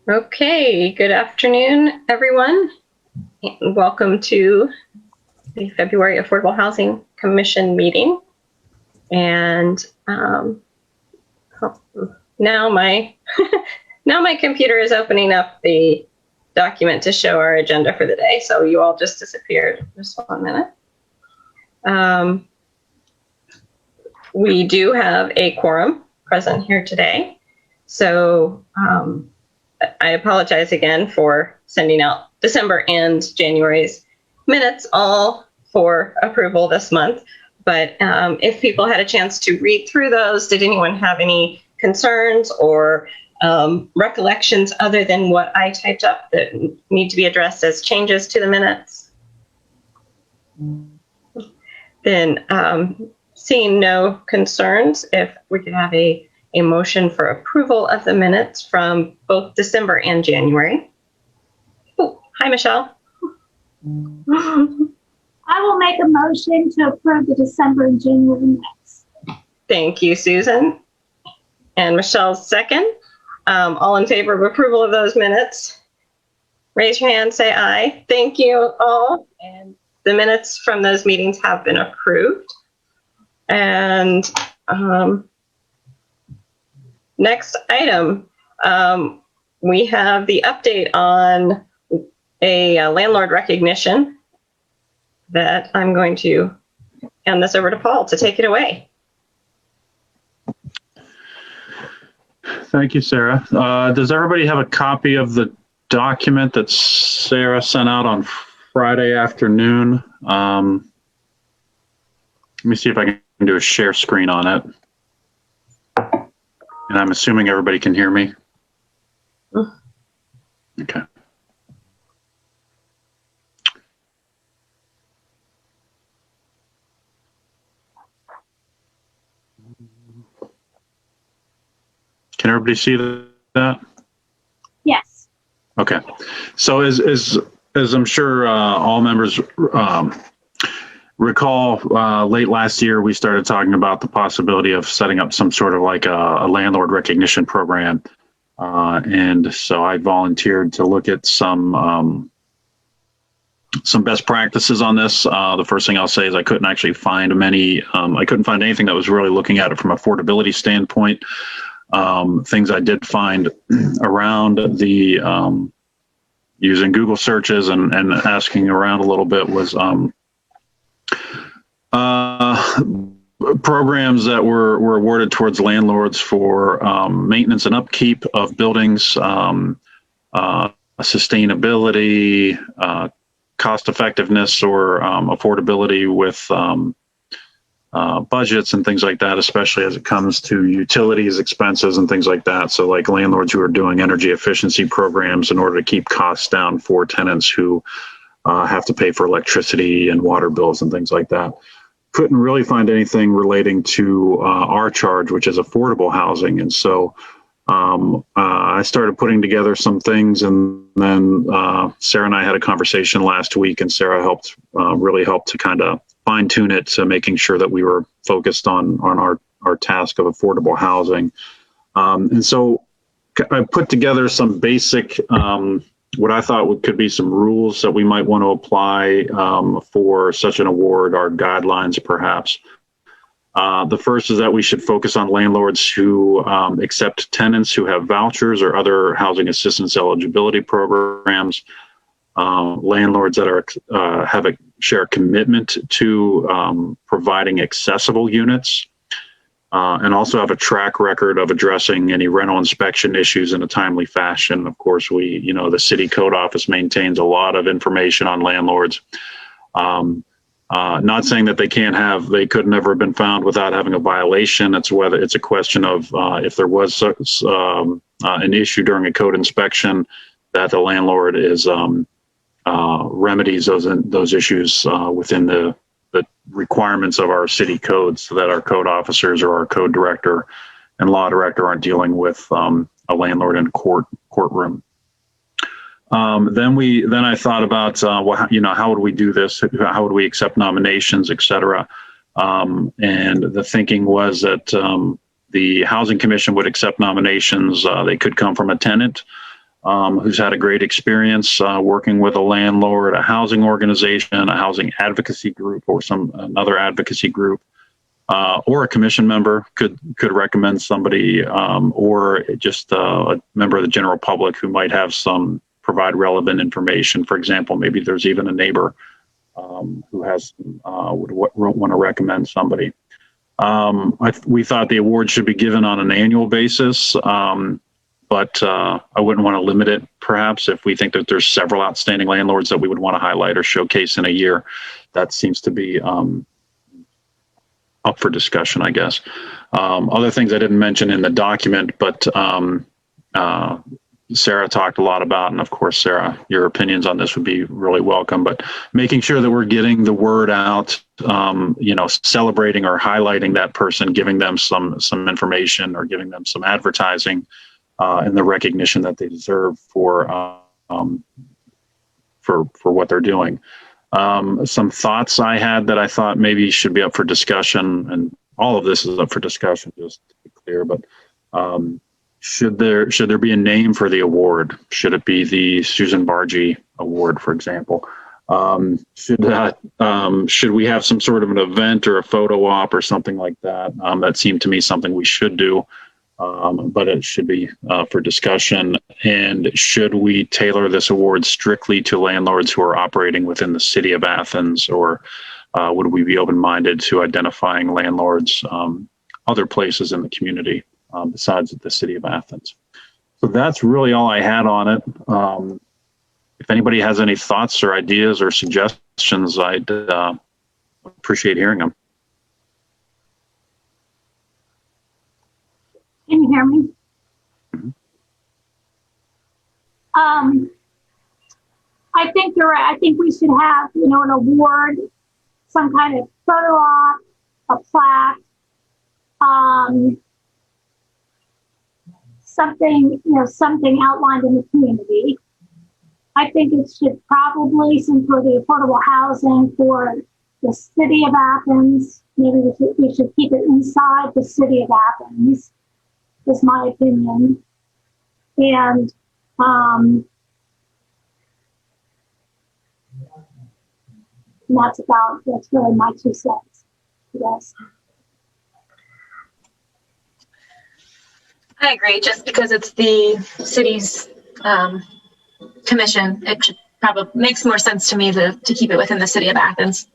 Okay, good afternoon, everyone. Welcome to the February Affordable Housing Commission meeting. And now my now my computer is opening up the document to show our agenda for the day. So you all just disappeared. Just 1 minute. We do have a quorum present here today. So I apologize again for sending out December and January's minutes all for approval this month. But if people had a chance to read through those, did anyone have any concerns or recollections other than what I typed up that need to be addressed as changes to the minutes? Then seeing no concerns, if we could have a motion for approval of the minutes from both December and January. Oh, hi, Michelle. I will make a motion to approve the December and January minutes. Thank you, Susan. And Michelle's second. All in favor of approval of those minutes? Raise your hand, say aye. Thank you all. And the minutes from those meetings have been approved. And next item, we have the update on a landlord recognition that I'm going to hand this over to Paul to take it away. Thank you, Sarah. Does everybody have a copy of the document that Sarah sent out on Friday afternoon? Let me see if I can do a share screen on it. And I'm assuming everybody can hear me. Okay. Can everybody see that? Yes. Okay. So as I'm sure all members recall, late last year, we started talking about the possibility of setting up some sort of like a landlord recognition program. And so I volunteered to look at some best practices on this. The first thing I'll say is I couldn't actually find I couldn't find anything that was really looking at it from affordability standpoint. Things I did find around the using Google searches and asking around a little bit was programs that were awarded towards landlords for maintenance and upkeep of buildings, sustainability, cost effectiveness, or affordability with budgets and things like that, especially as it comes to utilities, expenses, and things like that. So like landlords who are doing energy efficiency programs in order to keep costs down for tenants who have to pay for electricity and water bills and things like that. Couldn't really find anything relating to our charge, which is affordable housing. And so I started putting together some things, and then Sarah and I had a conversation last week, and Sarah really helped to kind of fine tune it to making sure that we were focused on our task of affordable housing. And so I put together some basic, what I thought could be some rules that we might want to apply for such an award, or guidelines perhaps. The first is that we should focus on landlords who accept tenants who have vouchers or other housing assistance eligibility programs, landlords that share a commitment to providing accessible units, and also have a track record of addressing any rental inspection issues in a timely fashion. Of course, the city code office maintains a lot of information on landlords. Not saying that they could never have been found without having a violation. It's a question of if there was an issue during a code inspection, that the landlord remedies those issues within the requirements of our city code, so that our code officers or our code director and law director aren't dealing with a landlord in a courtroom. Then I thought about, how would we do this? How would we accept nominations, et cetera? And the thinking was that the Housing Commission would accept nominations. They could come from a tenant, who's had a great experience working with a landlord, a housing organization, a housing advocacy group, or another advocacy group, or a commission member could recommend somebody, or just a member of the general public who might have provide relevant information. For example, maybe there's even a neighbor who would want to recommend somebody. We thought the award should be given on an annual basis, but I wouldn't want to limit it, perhaps, if we think that there's several outstanding landlords that we would want to highlight or showcase in a year. That seems to be up for discussion, I guess. Other things I didn't mention in the document, but Sarah talked a lot about, and of course, Sarah, your opinions on this would be really welcome, but making sure that we're getting the word out, celebrating or highlighting that person, giving them some information or giving them some advertising and the recognition that they deserve for what they're doing. Some thoughts I had that I thought maybe should be up for discussion, and all of this is up for discussion, just to be clear, but should there be a name for the award? Should it be the Susan Bargy Award, for example? Should we have some sort of an event or a photo op or something like that? That seemed to me something we should do, but it should be for discussion. And should we tailor this award strictly to landlords who are operating within the city of Athens, or would we be open-minded to identifying landlords other places in the community besides the city of Athens? So that's really all I had on it. If anybody has any thoughts or ideas or suggestions, I'd appreciate hearing them. Can you hear me? Mm-hmm. I think you're right. I think we should have, an award, some kind of photo op, a plaque, something outlined in the community. I think it should probably, since for the affordable housing for the city of Athens, maybe we should keep it inside the city of Athens, is my opinion. And that's really my 2 cents. Yes. I agree. Just because it's the city's commission, it should probably makes more sense to me to keep it within the city of Athens.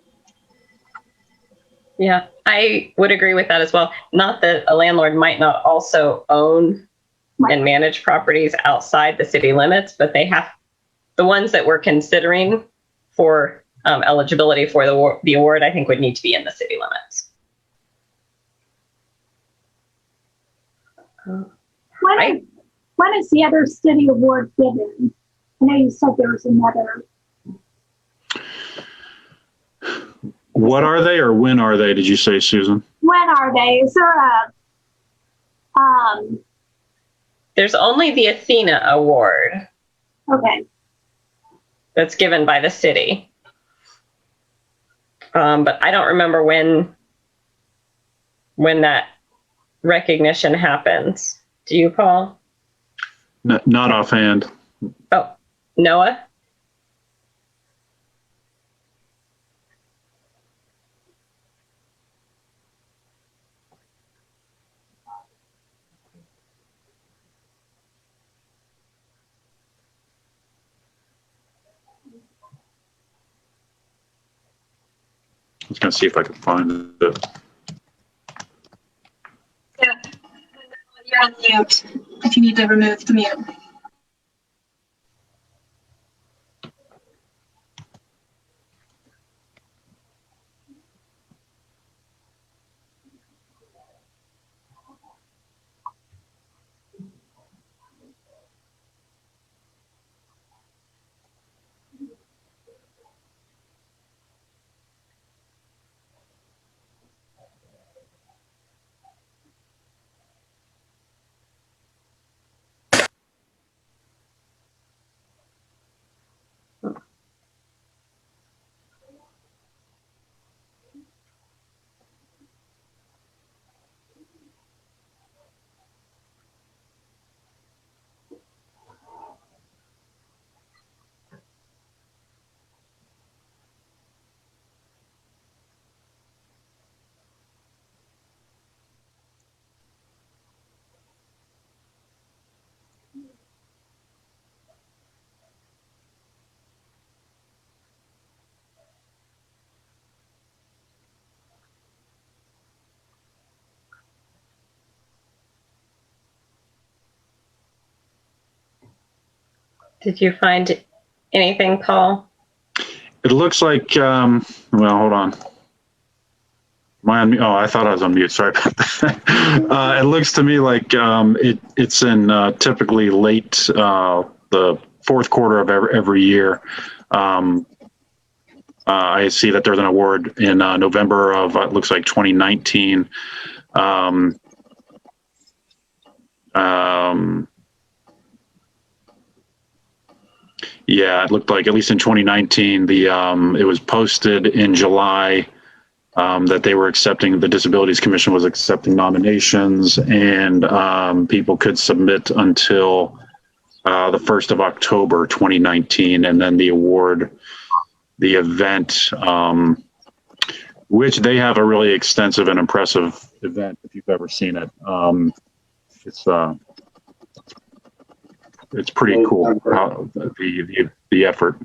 Yeah, I would agree with that as well. Not that a landlord might not also own and manage properties outside the city limits, but they have the ones that we're considering for eligibility for the award, I think would need to be in the city limits. When is the other city award given? I know you said there was another. What are they, or when are they, did you say, Susan? When are they? Is there a There's only the Athena Award. Okay. That's given by the city. But I don't remember when that recognition happens. Do you, Paul? No, not offhand. Oh, Noah? I was going to see if I could find it. Yeah, you're on mute if you need to remove the mute. Did you find anything, Paul? It looks like, well, hold on. Am I on mute? Oh, I thought I was on mute. Sorry about that. It looks to me like it's in typically late the fourth quarter of every year. I see that there's an award in November of it looks like 2019. Yeah, it looked like at least in 2019, it was posted in July that they were accepting, the Disabilities Commission was accepting nominations, and people could submit until the 1st of October 2019, and then the award, the event, which they have a really extensive and impressive event if you've ever seen it. It's pretty cool, the effort.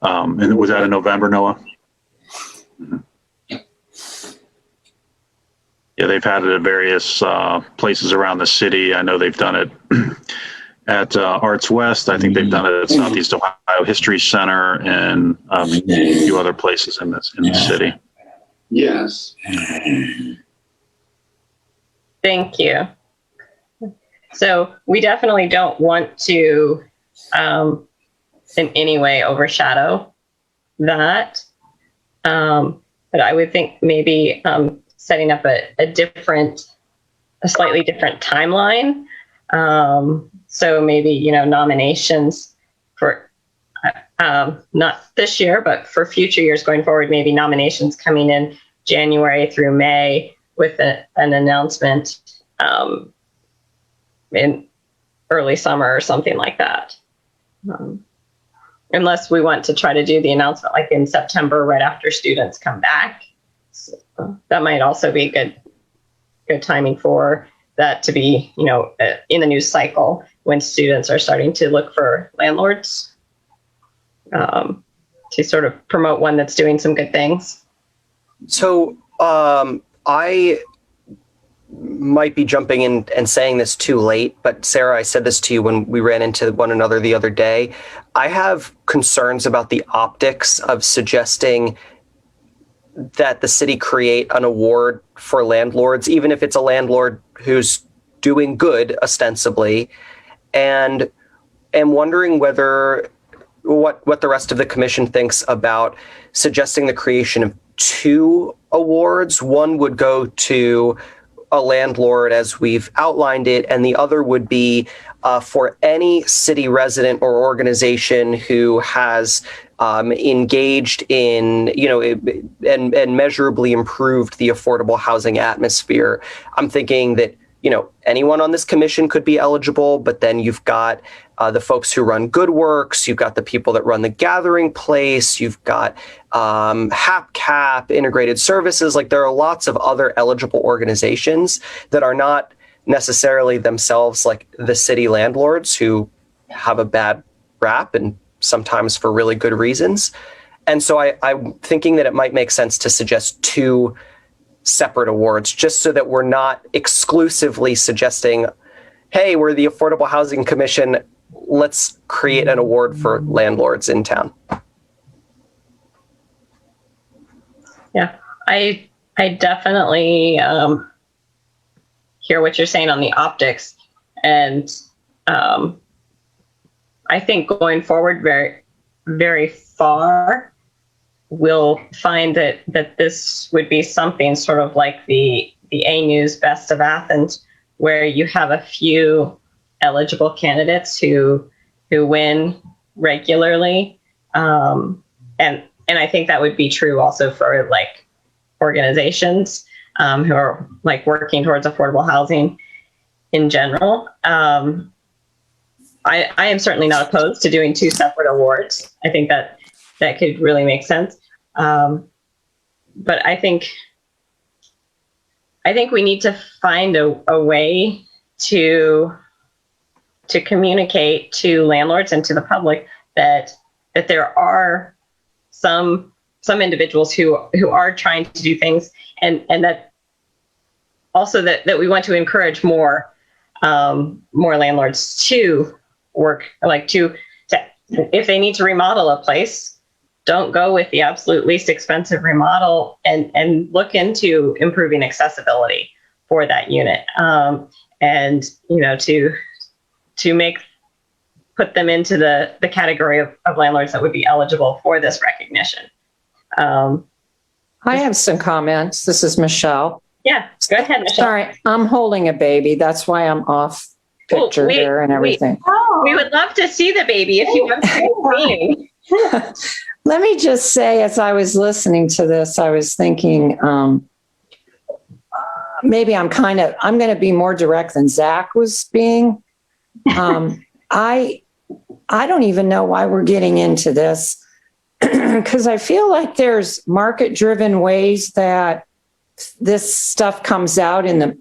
And was that in November, Noah? Yeah, they've had it at various places around the city. I know they've done it at Arts West. I think they've done it at Southeast Ohio History Center and a few other places in the city. Yes. Thank you. So we definitely don't want to in any way overshadow that. But I would think maybe setting up a slightly different timeline. So maybe, nominations for not this year, but for future years going forward, maybe nominations coming in January through May with an announcement in early summer or something like that. Unless we want to try to do the announcement like in September, right after students come back. So that might also be good timing for that to be, in the news cycle when students are starting to look for landlords to sort of promote one that's doing some good things. So I might be jumping in and saying this too late, but Sarah, I said this to you when we ran into one another the other day. I have concerns about the optics of suggesting that the city create an award for landlords, even if it's a landlord who's doing good ostensibly, and am wondering what the rest of the commission thinks about suggesting the creation of two awards. One would go to a landlord as we've outlined it, and the other would be for any city resident or organization who has engaged in, and measurably improved the affordable housing atmosphere. I'm thinking that, anyone on this commission could be eligible, but then you've got the folks who run Good Works, you've got the people that run the Gathering Place, you've got HAPCAP, Integrated Services. Like, there are lots of other eligible organizations that are not necessarily themselves like the city landlords who have a bad rap, and sometimes for really good reasons. And so I'm thinking that it might make sense to suggest two separate awards, just so that we're not exclusively suggesting, hey, we're the Affordable Housing Commission, let's create an award for landlords in town. Yeah, I definitely hear what you're saying on the optics, and I think going forward very, very far, we'll find that this would be something sort of like the A News Best of Athens, where you have a few eligible candidates who win regularly, and I think that would be true also for like organizations who are like working towards affordable housing in general. I am certainly not opposed to doing two separate awards. I think that could really make sense. But I think we need to find a way to communicate to landlords and to the public that there are some individuals who are trying to do things, and that also that we want to encourage more landlords to work, like to if they need to remodel a place, don't go with the absolute least expensive remodel, and look into improving accessibility for that unit. And, you know, to put them into the category of landlords that would be eligible for this recognition. I have some comments. This is Michelle. Yeah, go ahead, Michelle. Sorry, I'm holding a baby. That's why I'm off picture here and everything. We would love to see the baby if you want to see. Let me just say, as I was listening to this, I was thinking, maybe I'm going to be more direct than Zach was being. I don't even know why we're getting into this, because I feel like there's market-driven ways that this stuff comes out in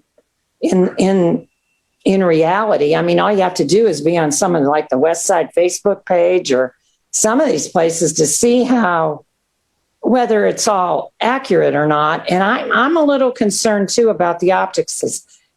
reality. I mean, all you have to do is be on some of like the West Side Facebook page or some of these places to see whether it's all accurate or not. And I'm a little concerned too about the optics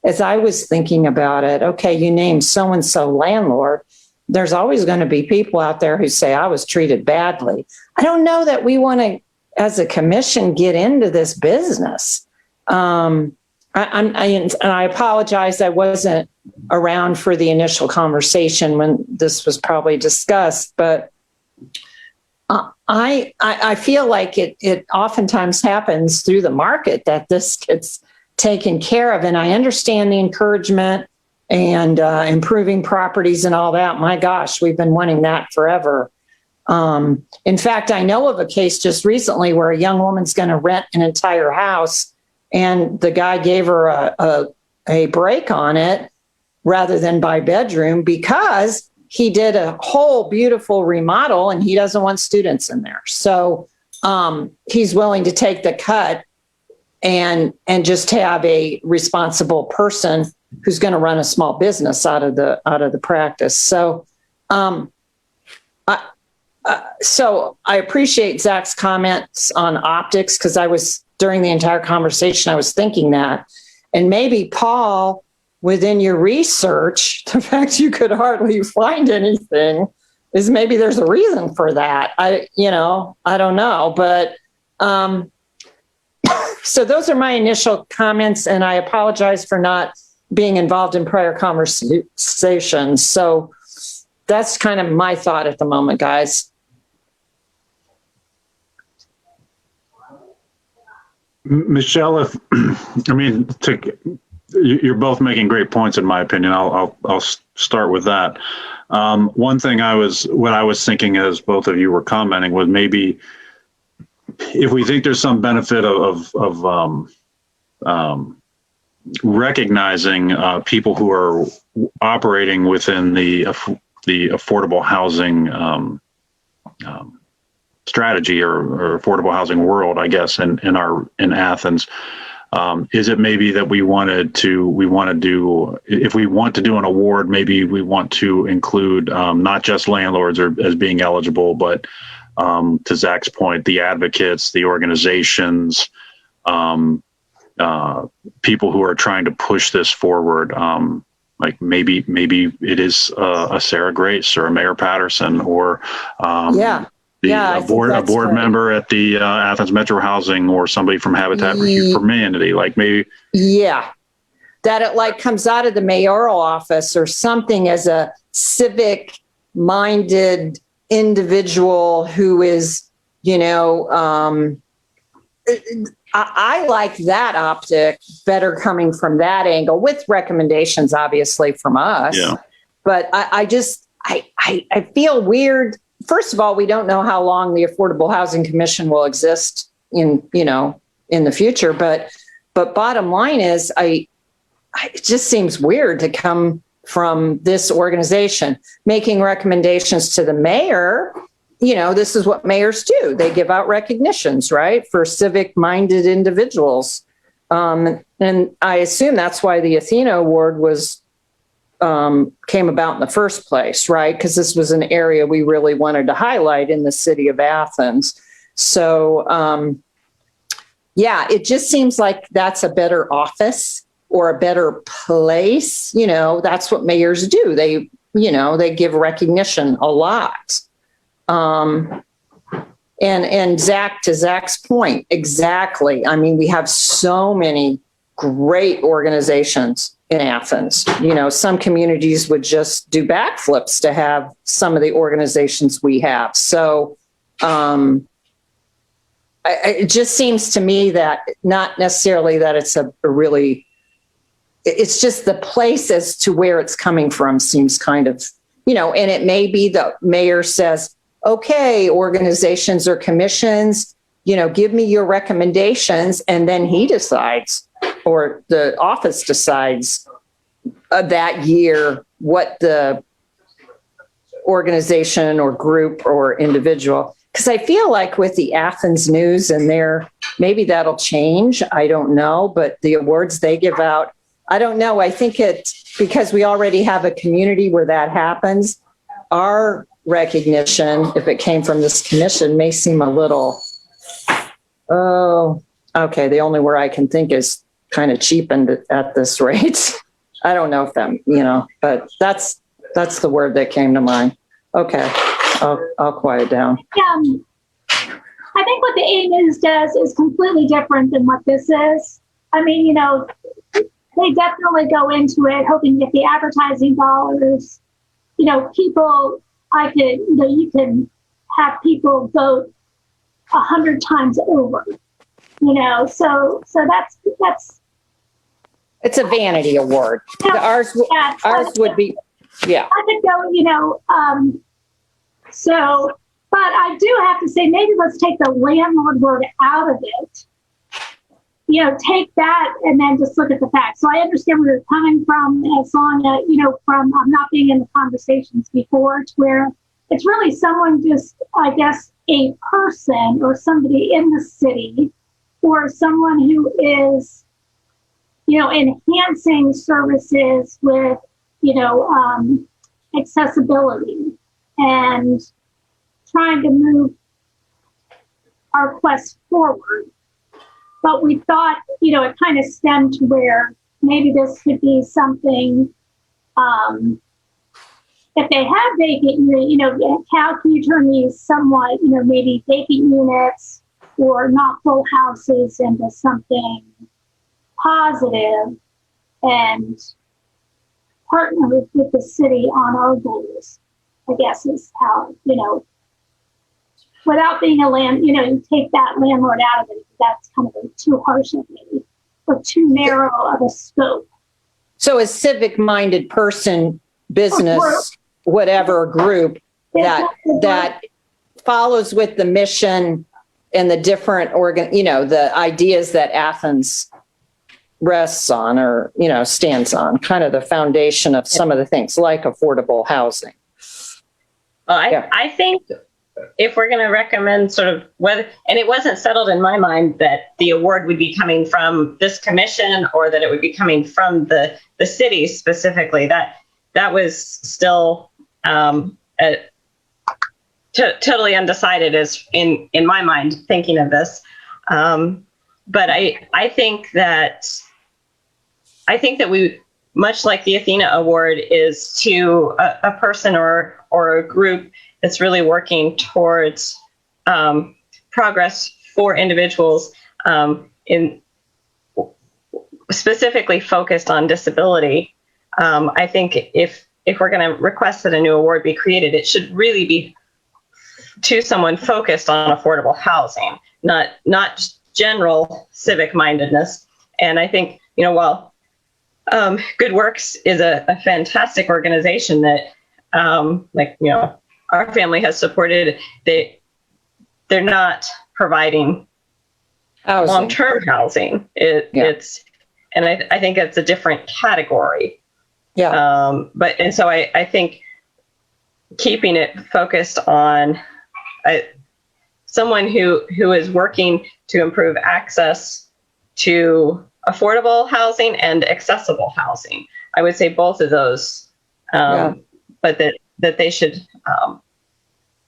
as I was thinking about it. Okay, you named so-and-so landlord. There's always going to be people out there who say I was treated badly. I don't know that we want to, as a commission, get into this business. And I apologize, I wasn't around for the initial conversation when this was probably discussed, but I feel like it oftentimes happens through the market that this gets taken care of. And I understand the encouragement and improving properties and all that. My gosh, we've been wanting that forever. In fact, I know of a case just recently where a young woman's going to rent an entire house, and the guy gave her a break on it rather than buy bedroom because he did a whole beautiful remodel and he doesn't want students in there. So he's willing to take the cut and just have a responsible person who's going to run a small business out of the practice. So so I appreciate Zach's comments on optics, because during the entire conversation, I was thinking that. And maybe, Paul, within your research, the fact you could hardly find anything is maybe there's a reason for that. I don't know. But so those are my initial comments, and I apologize for not being involved in prior conversations. So that's kind of my thought at the moment, guys. Michelle, you're both making great points, in my opinion. I'll start with that. One thing I was thinking as both of you were commenting was maybe if we think there's some benefit of recognizing people who are operating within the affordable housing strategy or affordable housing world, I guess, in Athens. Is it maybe that we want to do, if we want to do an award, maybe we want to include not just landlords as being eligible, but to Zach's point, the advocates, the organizations, people who are trying to push this forward. Like maybe it is a Sarah Grace or a Mayor Patterson or a board member at the Athens Metro Housing, or somebody from Habitat for Humanity. Like maybe. Yeah. That it like comes out of the mayoral office or something as a civic minded individual who is, I like that optic better coming from that angle, with recommendations, obviously, from us. Yeah. But I feel weird. First of all, we don't know how long the Affordable Housing Commission will exist in the future. But bottom line is, it just seems weird to come from this organization making recommendations to the mayor. This is what mayors do. They give out recognitions, right, for civic-minded individuals. And I assume that's why the Athena Award came about in the first place, right? Because this was an area we really wanted to highlight in the city of Athens. So, it just seems like that's a better office or a better place. That's what mayors do. They they give recognition a lot. And Zach, to Zach's point, exactly. I mean, we have so many great organizations in Athens. Some communities would just do backflips to have some of the organizations we have. So it just seems to me that not necessarily that it's it's just the place as to where it's coming from seems kind of, and it may be the mayor says, okay, organizations or commissions, give me your recommendations. And then he decides, or the office decides that year what the organization or group or individual, because I feel like with the Athens News and maybe that'll change. I don't know, but the awards they give out, I don't know. I think because we already have a community where that happens, our recognition, if it came from this commission, may seem a little, okay, the only word I can think is kind of cheapened at this rate. I don't know if that, but that's the word that came to mind. Okay, I'll quiet down. I think what the A News does is completely different than what this is. I mean, they definitely go into it hoping to get the advertising dollars. People, you can have people vote 100 times over. So that's. It's a vanity award. Ours would be, yeah. I could go, but I do have to say, maybe let's take the landlord word out of it. Take that and then just look at the facts. So I understand where you're coming from, as long as, from not being in the conversations before, to where it's really someone just, I guess, a person or somebody in the city or someone who is, enhancing services with, accessibility and trying to move our quest forward. But we thought, it kind of stemmed to where maybe this could be something, if they have vacant, how can you turn these somewhat, maybe vacant units or not full houses into something positive and partner with the city on our goals, I guess is how, without being a you take that landlord out of it. That's kind of too harsh of me or too narrow of a scope. So a civic-minded person, business, whatever group that follows with the mission and the different the ideas that Athens rests on or, stands on, kind of the foundation of some of the things like affordable housing. Well, I think if we're going to recommend sort of whether, and it wasn't settled in my mind that the award would be coming from this commission or that it would be coming from the city specifically, that was still totally undecided as in my mind thinking of this. But I think that we, much like the Athena Award is to a person or a group that's really working towards progress for individuals in specifically focused on disability. I think if we're going to request that a new award be created, it should really be to someone focused on affordable housing, not just general civic mindedness. And I think, while Good Works is a fantastic organization that, our family has supported, they're not providing long-term housing. It's, and I think it's a different category. Yeah. So I think keeping it focused on someone who is working to improve access to affordable housing and accessible housing. I would say both of those, but that they should,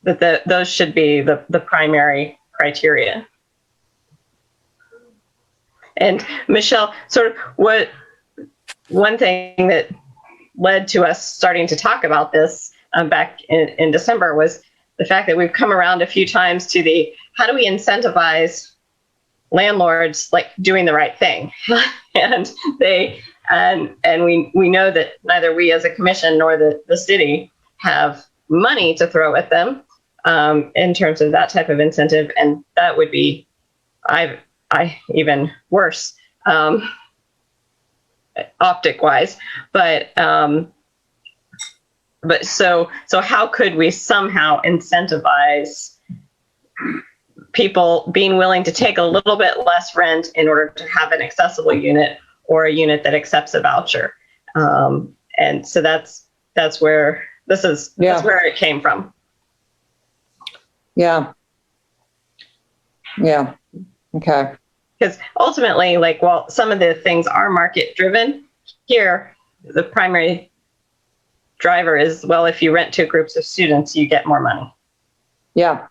those should be the primary criteria. And Michelle, sort of one thing led to us starting to talk about this back in December was the fact that we've come around a few times to the how do we incentivize landlords like doing the right thing, and we know that neither we as a commission nor the city have money to throw at them in terms of that type of incentive, and that would be I even worse optic wise, but so how could we somehow incentivize people being willing to take a little bit less rent in order to have an accessible unit or a unit that accepts a voucher? And so that's where that's where it came from. Yeah. Okay. Because ultimately, like, while some of the things are market driven, here the primary driver is, well, if you rent to groups of students, you get more money. Yeah.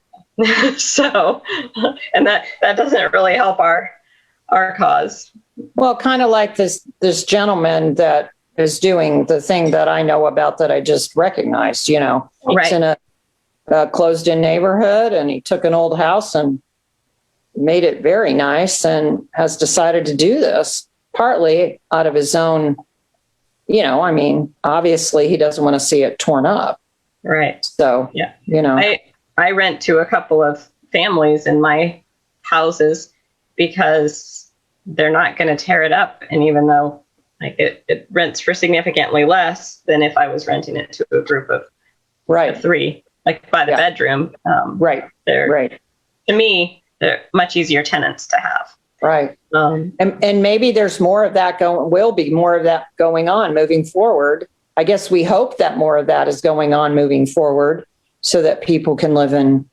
So, and that doesn't really help our cause. Well, kind of like this gentleman that is doing the thing that I know about that I just recognized, He's Right. in a closed-in neighborhood, and he took an old house and made it very nice and has decided to do this partly out of his own, obviously he doesn't want to see it torn up. Right. So, yeah. I rent to a couple of families in my houses because they're not going to tear it up. And even though like it rents for significantly less than if I was renting it to a group of three, like by the bedroom. To me, they're much easier tenants to have. Right. And maybe there's more of that will be more of that going on moving forward. I guess we hope that more of that is going on moving forward so that people can live in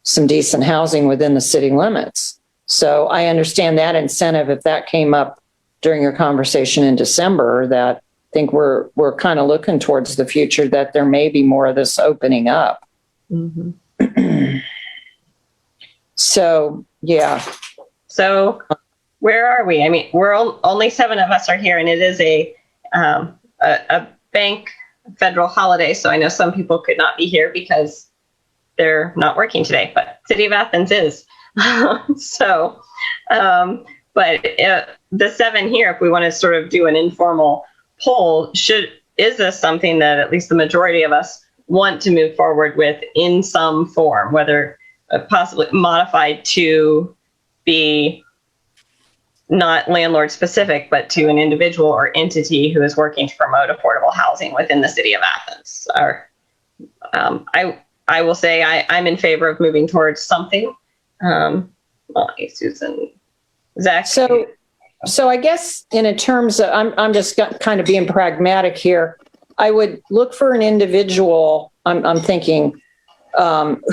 some decent housing within the city limits. So I understand that incentive. If that came up during your conversation in December, that I think we're kind of looking towards the future that there may be more of this opening up. Mm-hmm. So, yeah. So where are we? I mean, we're only 7 of us are here, and it is a bank federal holiday. So I know some people could not be here because they're not working today, but City of Athens is. So, but the 7 here, if we want to sort of do an informal poll, is this something that at least the majority of us want to move forward with in some form, whether possibly modified to be not landlord specific, but to an individual or entity who is working to promote affordable housing within the city of Athens? I will say I'm in favor of moving towards something. Susan, Zach. So I guess in terms of, I'm just kind of being pragmatic here. I would look for an individual. I'm thinking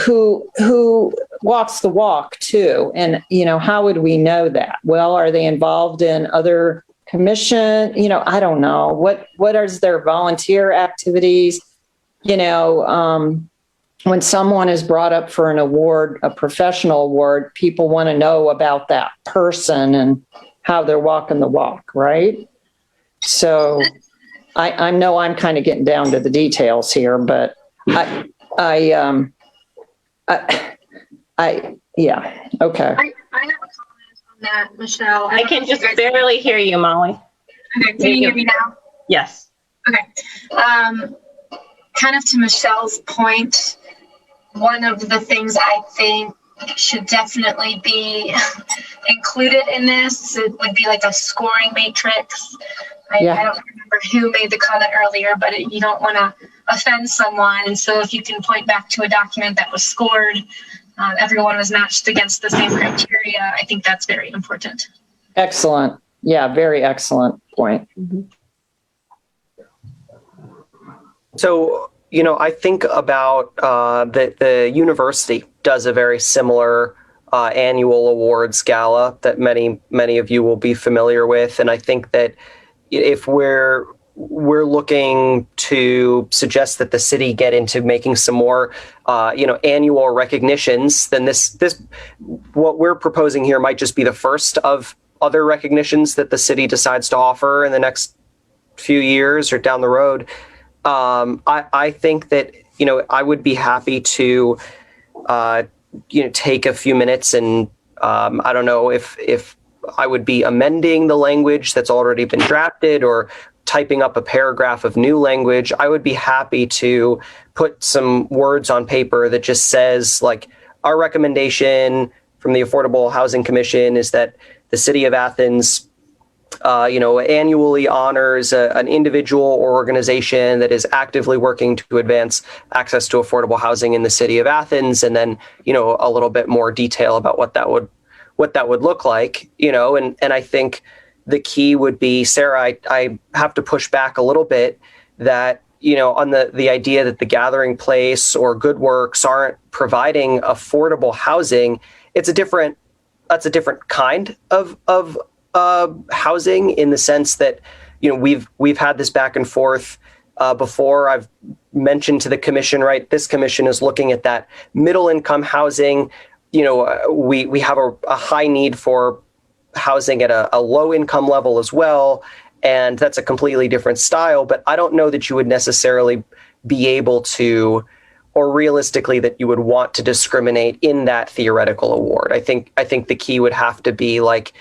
who walks the walk too, and how would we know that? Well, are they involved in other commission? I don't know what is their volunteer activities. When someone is brought up for an award, a professional award, people want to know about that person and how they're walking the walk, right? So I know I'm kind of getting down to the details here, but yeah, okay. I have a comment on that, Michelle. I can just barely hear you, Molly. Okay, can you hear me now? Yes. Okay. Kind of to Michelle's point, one of the things I think should definitely be included in this, it would be like a scoring matrix. I don't remember who made the comment earlier, but you don't want to offend someone. And so if you can point back to a document that was scored, everyone was matched against the same criteria, I think that's very important. Excellent. Yeah, very excellent point. Mm-hmm. So, I think about the university does a very similar annual awards gala that many of you will be familiar with. And I think that if we're looking to suggest that the city get into making some more, annual recognitions, then this what we're proposing here might just be the first of other recognitions that the city decides to offer in the next few years or down the road. I think that, I would be happy to, take a few minutes and I don't know if I would be amending the language that's already been drafted or typing up a paragraph of new language. I would be happy to put some words on paper that just says, like, our recommendation from the Affordable Housing Commission is that the city of Athens annually honors an individual or organization that is actively working to advance access to affordable housing in the city of Athens, and then, a little bit more detail about what that would look like, and I think the key would be, Sarah, I have to push back a little bit that, on the idea that the Gathering Place or Good Works aren't providing affordable housing. That's a different kind of housing, in the sense that, we've had this back and forth before. I've mentioned to the commission, right? This commission is looking at that middle income housing. We have a high need for housing at a low income level as well. And that's a completely different style, but I don't know that you would necessarily be able to, or realistically that you would want to discriminate in that theoretical award. I think the key would have to be, like,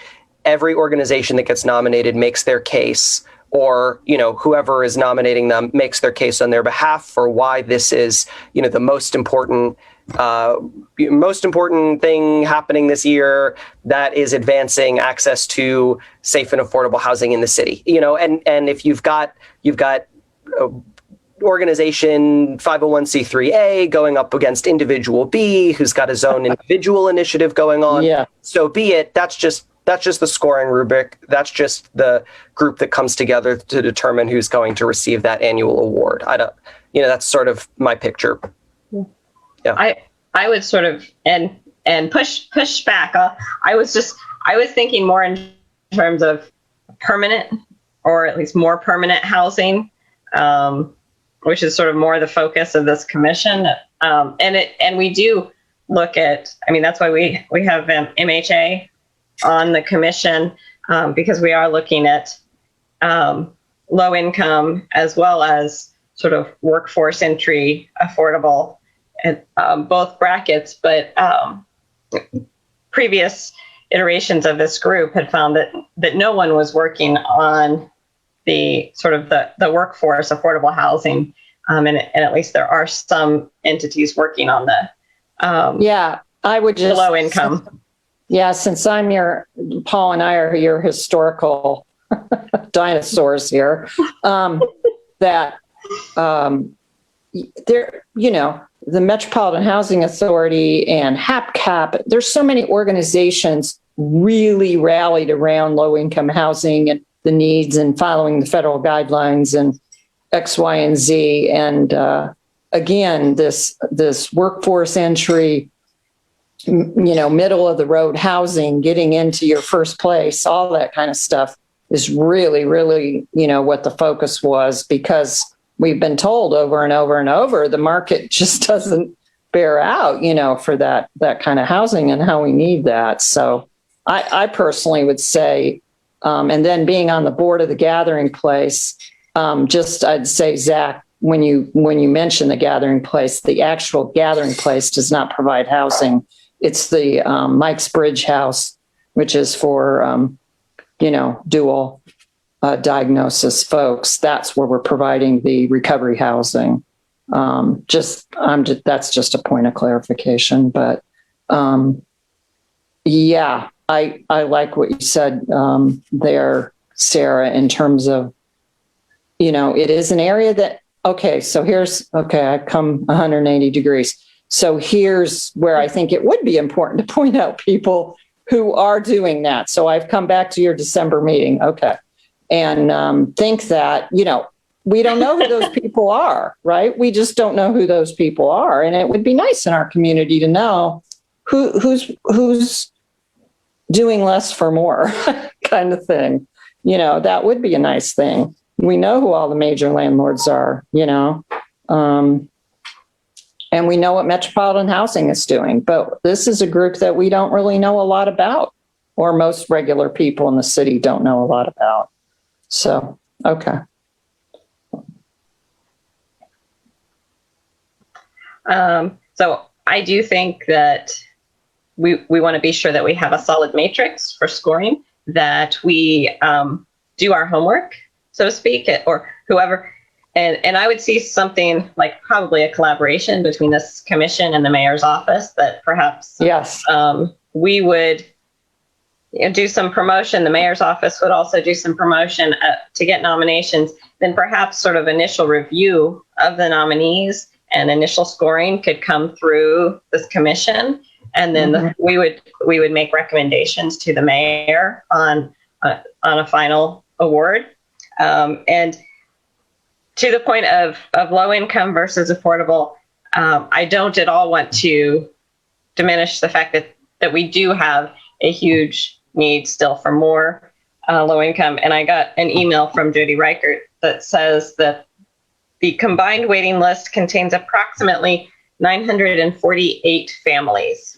every organization that gets nominated makes their case, or, whoever is nominating them makes their case on their behalf for why this is, the most important thing happening this year that is advancing access to safe and affordable housing in the city. And if you've got organization 501c3A going up against individual B, who's got his own individual initiative going on, so be it. That's just the scoring rubric. That's just the group that comes together to determine who's going to receive that annual award. That's sort of my picture. Yeah. I would sort of and push back. I was thinking more in terms of permanent, or at least more permanent housing, which is sort of more the focus of this commission. And we do look at, that's why we have MHA on the commission, because we are looking at low income as well as sort of workforce entry affordable, at both brackets. But previous iterations of this group had found that no one was working on the sort of the workforce affordable housing, and at least there are some entities working on the I would just low income. Yeah, since Paul and I are your historical dinosaurs here, that there, the Metropolitan Housing Authority and HAPCAP, there's so many organizations really rallied around low income housing and the needs and following the federal guidelines and X, Y, and Z. And again, this workforce entry, middle of the road housing, getting into your first place, all that kind of stuff is really, really, what the focus was, because we've been told over and over and over, the market just doesn't bear out, for that kind of housing and how we need that. So I personally would say, and then being on the board of the Gathering Place, I'd say, Zach, when you mention the Gathering Place, the actual Gathering Place does not provide housing. It's the Mike's Bridge House, which is for, dual diagnosis folks. That's where we're providing the recovery housing. That's just a point of clarification. But I like what you said there, Sarah, in terms of, it is an area that, I've come 180 degrees. So here's where I think it would be important to point out people who are doing that. So I've come back to your December meeting. Okay. And think that, we don't know who those people are, right? We just don't know who those people are. And it would be nice in our community to know who's doing less for more kind of thing. That would be a nice thing. We know who all the major landlords are, and we know what Metropolitan Housing is doing, but this is a group that we don't really know a lot about, or most regular people in the city don't know a lot about. So, okay. So I do think that we want to be sure that we have a solid matrix for scoring, that we do our homework, so to speak, or whoever. And I would see something like probably a collaboration between this commission and the mayor's office, that perhaps Yes. we would do some promotion. The mayor's office would also do some promotion to get nominations. Then perhaps sort of initial review of the nominees and initial scoring could come through this commission. And then we would make recommendations to the mayor on a final award. And to the point of low income versus affordable, I don't at all want to diminish the fact that we do have a huge need still for more low income. And I got an email from Jody Reichert that says that the combined waiting list contains approximately 948 families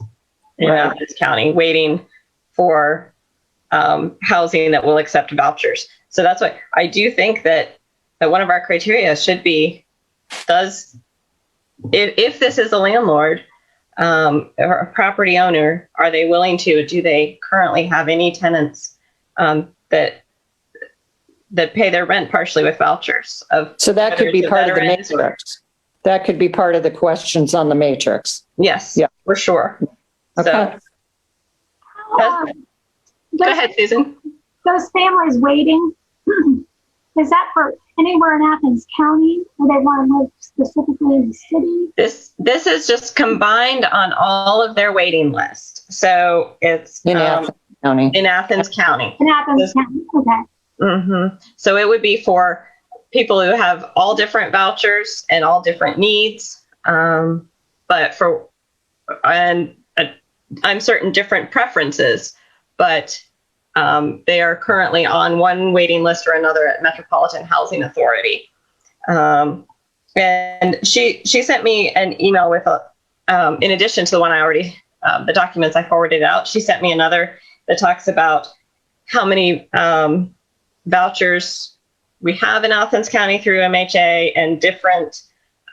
in Athens County waiting for housing that will accept vouchers. So that's why I do think that one of our criteria should be, if this is a landlord or a property owner, are they willing to, do they currently have any tenants that pay their rent partially with vouchers? So that could be part of the matrix. That could be part of the questions on the matrix. Yes, yeah, for sure. Okay. So, go ahead, Susan. Those families waiting, is that for anywhere in Athens County, or they want to live specifically in the city? This is just combined on all of their waiting list. So it's in Athens County. In Athens County. In Athens County. Okay. Mm-hmm. So it would be for people who have all different vouchers and all different needs, but I'm certain different preferences, but they are currently on one waiting list or another at Metropolitan Housing Authority. And she sent me an email with in addition to the one I already, the documents I forwarded out, she sent me another that talks about how many vouchers we have in Athens County through MHA, and different,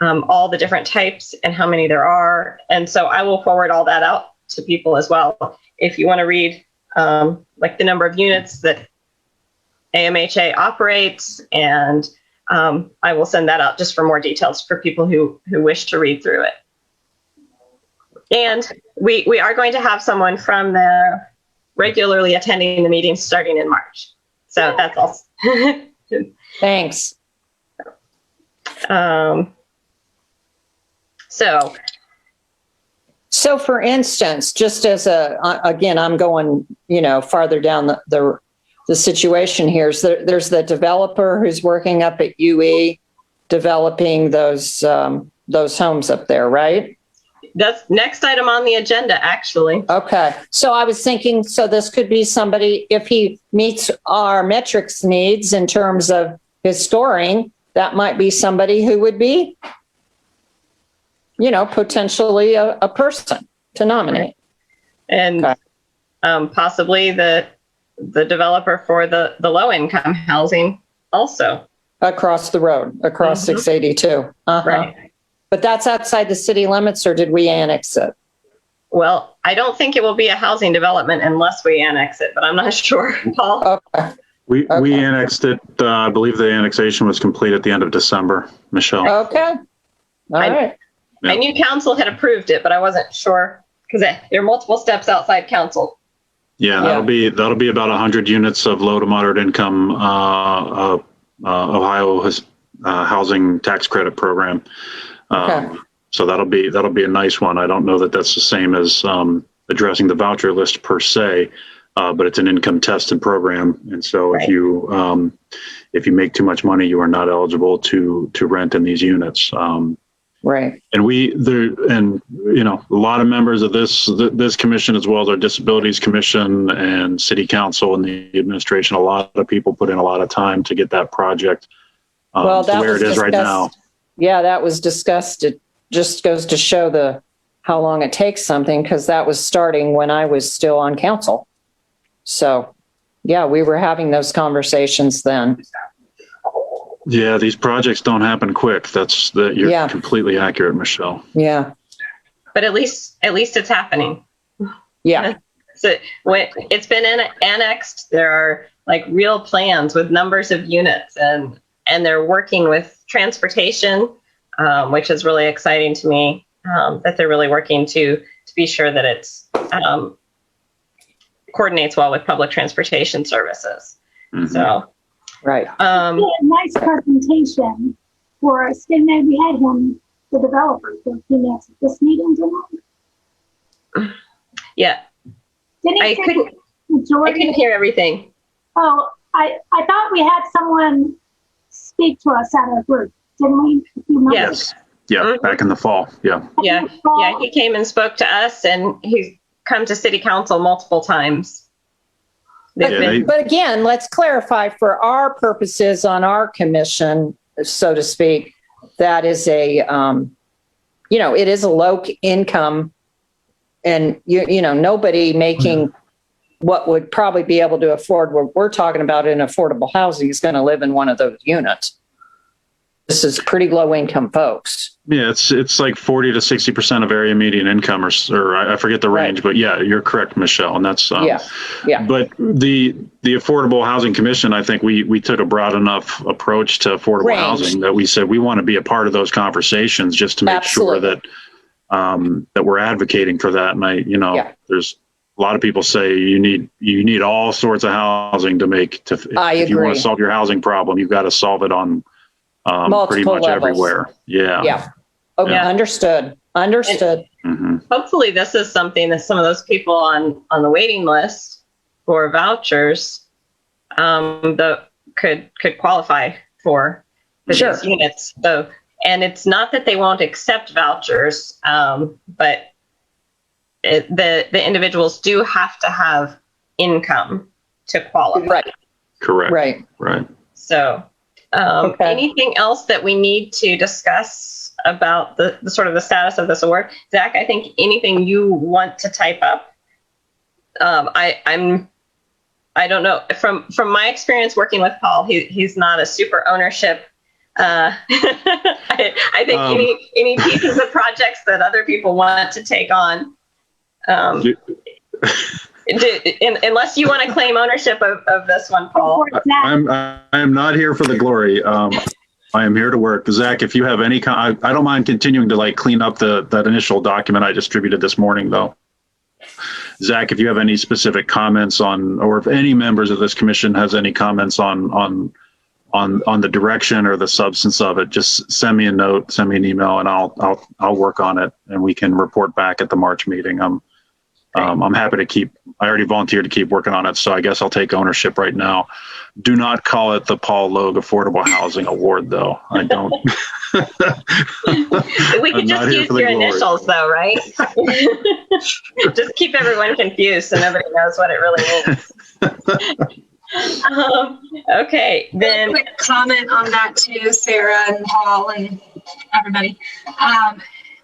all the different types and how many there are. And so I will forward all that out to people as well. If you want to read like the number of units that AMHA operates, and I will send that out just for more details for people who wish to read through it. And we are going to have someone from there regularly attending the meetings starting in March. So that's all. Thanks. So for instance, just as again, I'm going, farther down the situation here. So there's the developer who's working up at UE, developing those homes up there, right? That's next item on the agenda, actually. Okay. So I was thinking, so this could be somebody, if he meets our metrics needs in terms of his scoring, that might be somebody who would be, potentially a person to nominate. And okay. Possibly the developer for the low income housing also. Across the road, across 682. Right. But that's outside the city limits, or did we annex it? Well, I don't think it will be a housing development unless we annex it, but I'm not sure, Paul. Okay. We annexed it. I believe the annexation was complete at the end of December, Michelle. Okay. All right. I knew council had approved it, but I wasn't sure because there are multiple steps outside council. Yeah, that'll be about 100 units of low to moderate income Ohio housing tax credit program. Okay. So that'll be a nice one. I don't know that that's the same as addressing the voucher list per se, but it's an income tested program. And so right. if you make too much money, you are not eligible to rent in these units. Right. And a lot of members of this commission, as well as our disabilities commission and city council and the administration, a lot of people put in a lot of time to get that project to where it is right now. Yeah, that was discussed. It just goes to show how long it takes something, because that was starting when I was still on council. So, yeah, we were having those conversations then. Yeah, these projects don't happen quick. You're Yeah. completely accurate, Michelle. Yeah. But at least it's happening. Yeah. So when it's been annexed, there are like real plans with numbers of units, and they're working with transportation, which is really exciting to me. That they're really working to be sure that it's coordinates well with public transportation services. Mhm. So Right. A nice presentation for us. And then we had him, the developer, for a few minutes at this meeting, didn't yeah, he? I Didn't he say couldn't majority? hear everything. Oh, I thought we had someone speak to us at our group, didn't we? A few months Yes. ago? Yeah, Mhm. back in the fall. Yeah. Yeah, he came and spoke to us, and he's come to city council multiple times. They've Yeah, been- But again, let's clarify for our purposes on our commission, so to speak, that is it is a low income, and nobody making what would probably be able to afford what we're talking about in affordable housing is going to live in one of those units. This is pretty low income folks. Yeah, it's like 40 to 60% of area median income, or I forget the range, but yeah, you're correct, Michelle, and that's Yeah. But the Affordable Housing Commission, I think we took a broad enough approach to affordable Range. housing that we said we want to be a part of those conversations just to make Absolutely. sure that we're advocating for that. And Yeah. there's a lot of people say you need all sorts of housing if you want agree. to solve your housing problem, you've got to solve it on pretty Multiple much levels. everywhere. Yeah. Yeah. Okay. Yeah. Understood. Mm-hmm. Hopefully this is something that some of those people on the waiting list for vouchers that could qualify for Sure. these units. So, and it's not that they won't accept vouchers, but the individuals do have to have income to qualify. Right. Correct. Right. So Okay. anything else that we need to discuss about the sort of the status of this award? Zach, I think anything you want to type up. I don't know, from my experience working with Paul, he's not a super ownership. I think any pieces of projects that other people want to take on, unless you want to claim ownership of this one, Paul. I'm not here for the glory. I am here to work. Zach, if you have any, I don't mind continuing to clean up that initial document I distributed this morning, though. Zach, if you have any specific comments or if any members of this commission has any comments on the direction or the substance of it, just send me a note, send me an email, and I'll work on it, and we can report back at the March meeting. I'm happy to I already volunteered to keep working on it, so I guess I'll take ownership right now. Do not call it the Paul Logue Affordable Housing Award, though. I don't. We could just use your initials, though, right? Just keep everyone confused so nobody knows what it really means. Okay, then. Quick comment on that too, Sarah and Paul and everybody.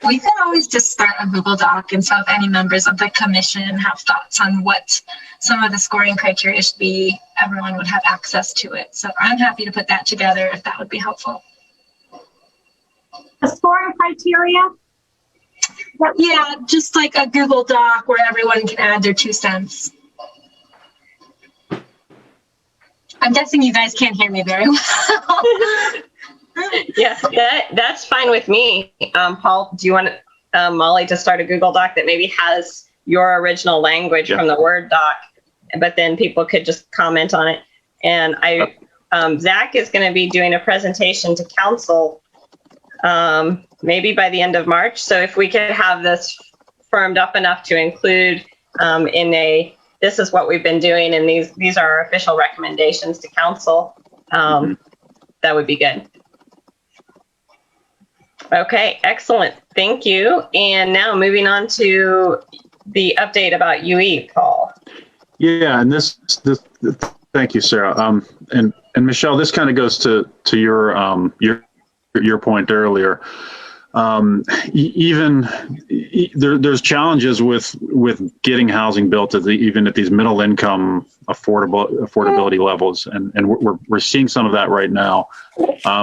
We can always just start a Google Doc, and so if any members of the commission have thoughts on what some of the scoring criteria should be, everyone would have access to it. So I'm happy to put that together if that would be helpful. The scoring criteria? Yeah, just like a Google Doc where everyone can add their 2 cents. I'm guessing you guys can't hear me very well. Yeah, that's fine with me. Paul, do you want Molly to start a Google Doc that maybe has your original language from the Word doc, but then people could just comment on it? And Zach is going to be doing a presentation to council maybe by the end of March. So if we could have this firmed up enough to include this is what we've been doing, and these are our official recommendations to council, that would be good. Okay, excellent. Thank you. And now moving on to the update about UE, Paul. Yeah, and this thank you, Sarah. And Michelle, this kind of goes to your point earlier. There's challenges with getting housing built even at these middle income affordability levels, and we're seeing some of that right now.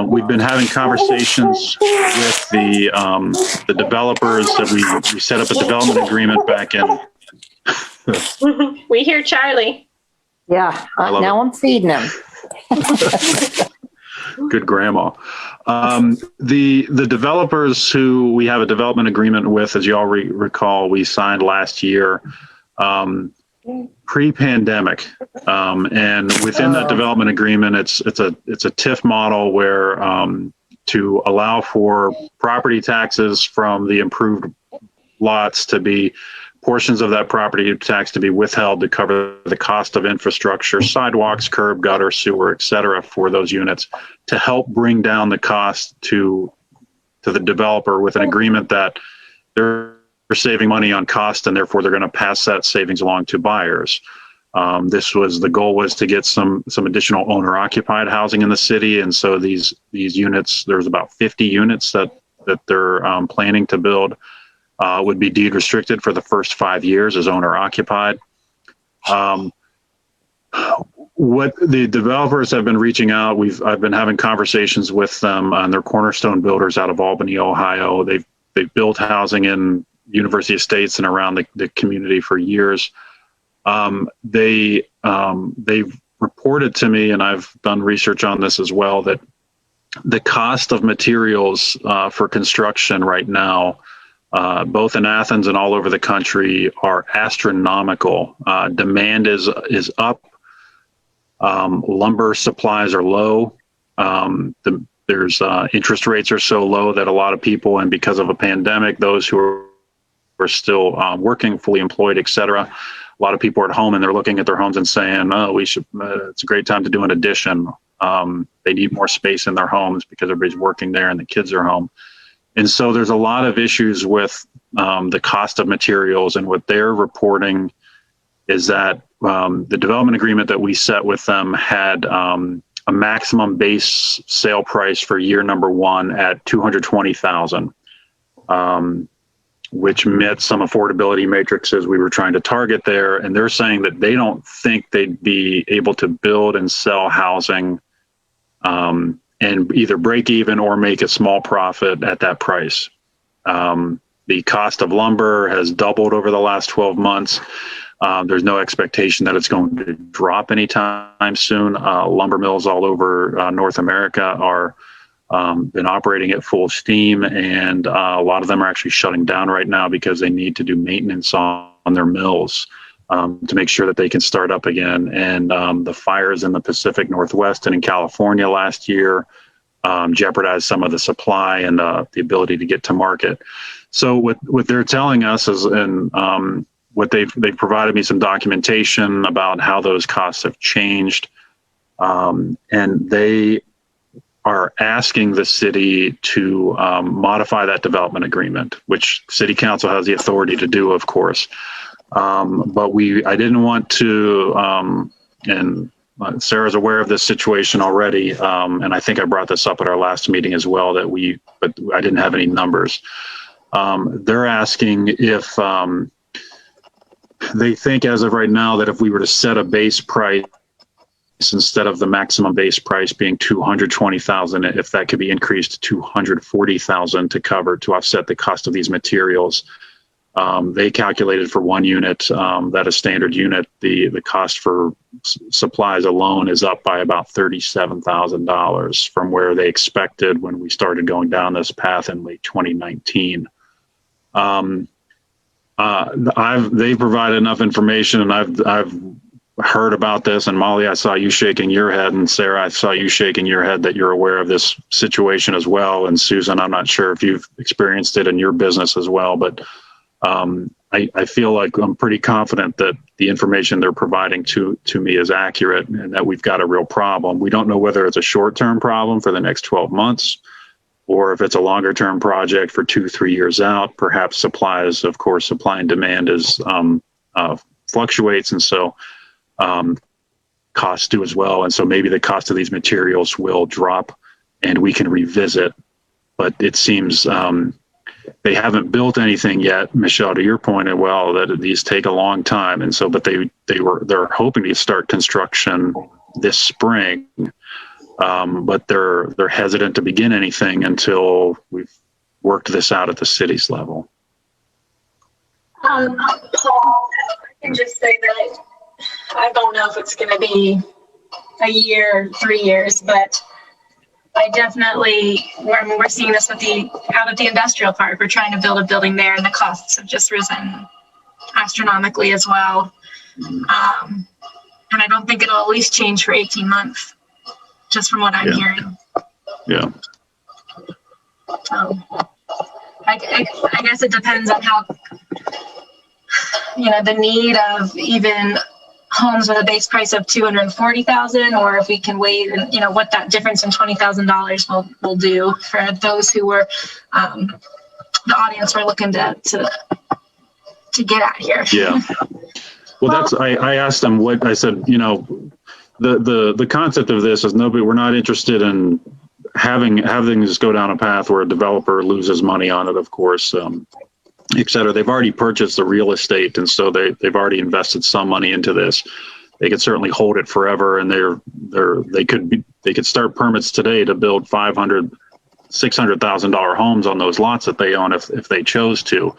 We've been having conversations with the developers that we set up a development agreement back in. We hear Charlie. Yeah, now I'm feeding him. Good grandma. The developers who we have a development agreement with, as you all recall, we signed last year, pre-pandemic, and within that development agreement, it's a TIF model where to allow for property taxes from the improved lots to be portions of that property tax to be withheld to cover the cost of infrastructure, sidewalks, curb, gutter, sewer, et cetera, for those units, to help bring down the cost to the developer with an agreement that they're saving money on cost and therefore they're going to pass that savings along to buyers. The goal was to get some additional owner occupied housing in the city. And so these units, there's about 50 units that they're planning to build. Would be deed restricted for the first 5 years as owner occupied. What the developers have been reaching out, I've been having conversations with them, and they're cornerstone builders out of Albany, Ohio. They've built housing in University Estates and around the community for years. They've reported to me, and I've done research on this as well, that the cost of materials for construction right now, both in Athens and all over the country, are astronomical. Demand is up. Lumber supplies are low. There's interest rates are so low that a lot of people, and because of a pandemic, those who are still working, fully employed, et cetera, a lot of people are at home and they're looking at their homes and saying, "Oh, it's a great time to do an addition." They need more space in their homes because everybody's working there and the kids are home. And so there's a lot of issues with the cost of materials, and what they're reporting is that the development agreement that we set with them had a maximum base sale price for year number one at $220,000, which met some affordability matrices we were trying to target there. And they're saying that they don't think they'd be able to build and sell housing and either break even or make a small profit at that price. The cost of lumber has doubled over the last 12 months. There's no expectation that it's going to drop anytime soon. Lumber mills all over North America are been operating at full steam, and a lot of them are actually shutting down right now because they need to do maintenance on their mills to make sure that they can start up again. And the fires in the Pacific Northwest and in California last year jeopardized some of the supply and the ability to get to market. So what they're telling us is, and what they've provided me some documentation about how those costs have changed, and they are asking the city to modify that development agreement, which City Council has the authority to do, of course. But I didn't want to, and Sarah's aware of this situation already, and I think I brought this up at our last meeting as well, but I didn't have any numbers. They're asking if they think as of right now that if we were to set a base price instead of the maximum base price being $220,000, if that could be increased to $240,000 to offset the cost of these materials. They calculated for one unit, that a standard unit, the cost for supplies alone is up by about $37,000 from where they expected when we started going down this path in late 2019. They've provided enough information, and I've heard about this, and Molly, I saw you shaking your head, and Sarah, I saw you shaking your head that you're aware of this situation as well. And Susan, I'm not sure if you've experienced it in your business as well, but I feel like I'm pretty confident that the information they're providing to me is accurate and that we've got a real problem. We don't know whether it's a short-term problem for the next 12 months or if it's a longer-term project for 2-3 years out. Perhaps supply and demand is fluctuates, and so costs do as well. And so maybe the cost of these materials will drop and we can revisit but it seems they haven't built anything yet. Michelle, to your point as well, that these take a long time, and so but they're hoping to start construction this spring, but they're hesitant to begin anything until we've worked this out at the city's level. Paul, I can just say that I don't know if it's going to be a year, 3 years, but I definitely, we're seeing this out at the industrial park. We're trying to build a building there, and the costs have just risen astronomically as well. And I don't think it'll at least change for 18 months, just from what I'm hearing. Yeah. So I guess it depends on how, the need of even homes with a base price of $240,000, or if we can wait and what that difference in $20,000 will do for those who were the audience we're looking to get at here. Yeah. Well, I asked them what I said, the concept of this is we're not interested in having this go down a path where a developer loses money on it, of course, et cetera. They've already purchased the real estate, and so they've already invested some money into this. They could certainly hold it forever, and they could start permits today to build $500,000, $600,000 homes on those lots that they own if they chose to.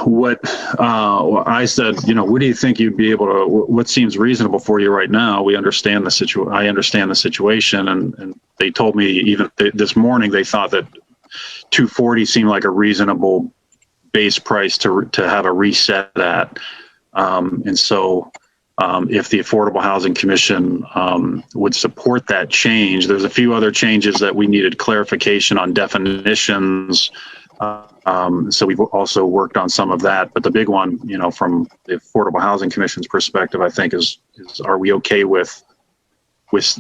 What I said, what do you think you'd be able to? What seems reasonable for you right now? We understand the situation. I understand the situation, and they told me even this morning they thought that 240 seemed like a reasonable base price to have a reset at. And so if the Affordable Housing Commission would support that change, there's a few other changes that we needed clarification on definitions. So we've also worked on some of that. But the big one, from the Affordable Housing Commission's perspective, I think is are we okay with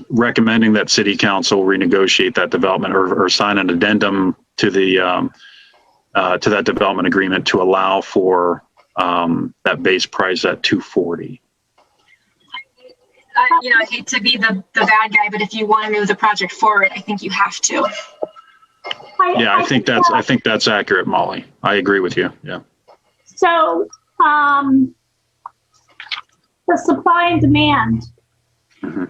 recommending that City Council renegotiate that development or sign an addendum to the to that development agreement to allow for that base price at 240. I hate to be the bad guy, but if you want to move the project forward, I think you have to. Yeah, I think that's accurate, Molly. I agree with you. Yeah. So the supply and demand, Mm-hmm.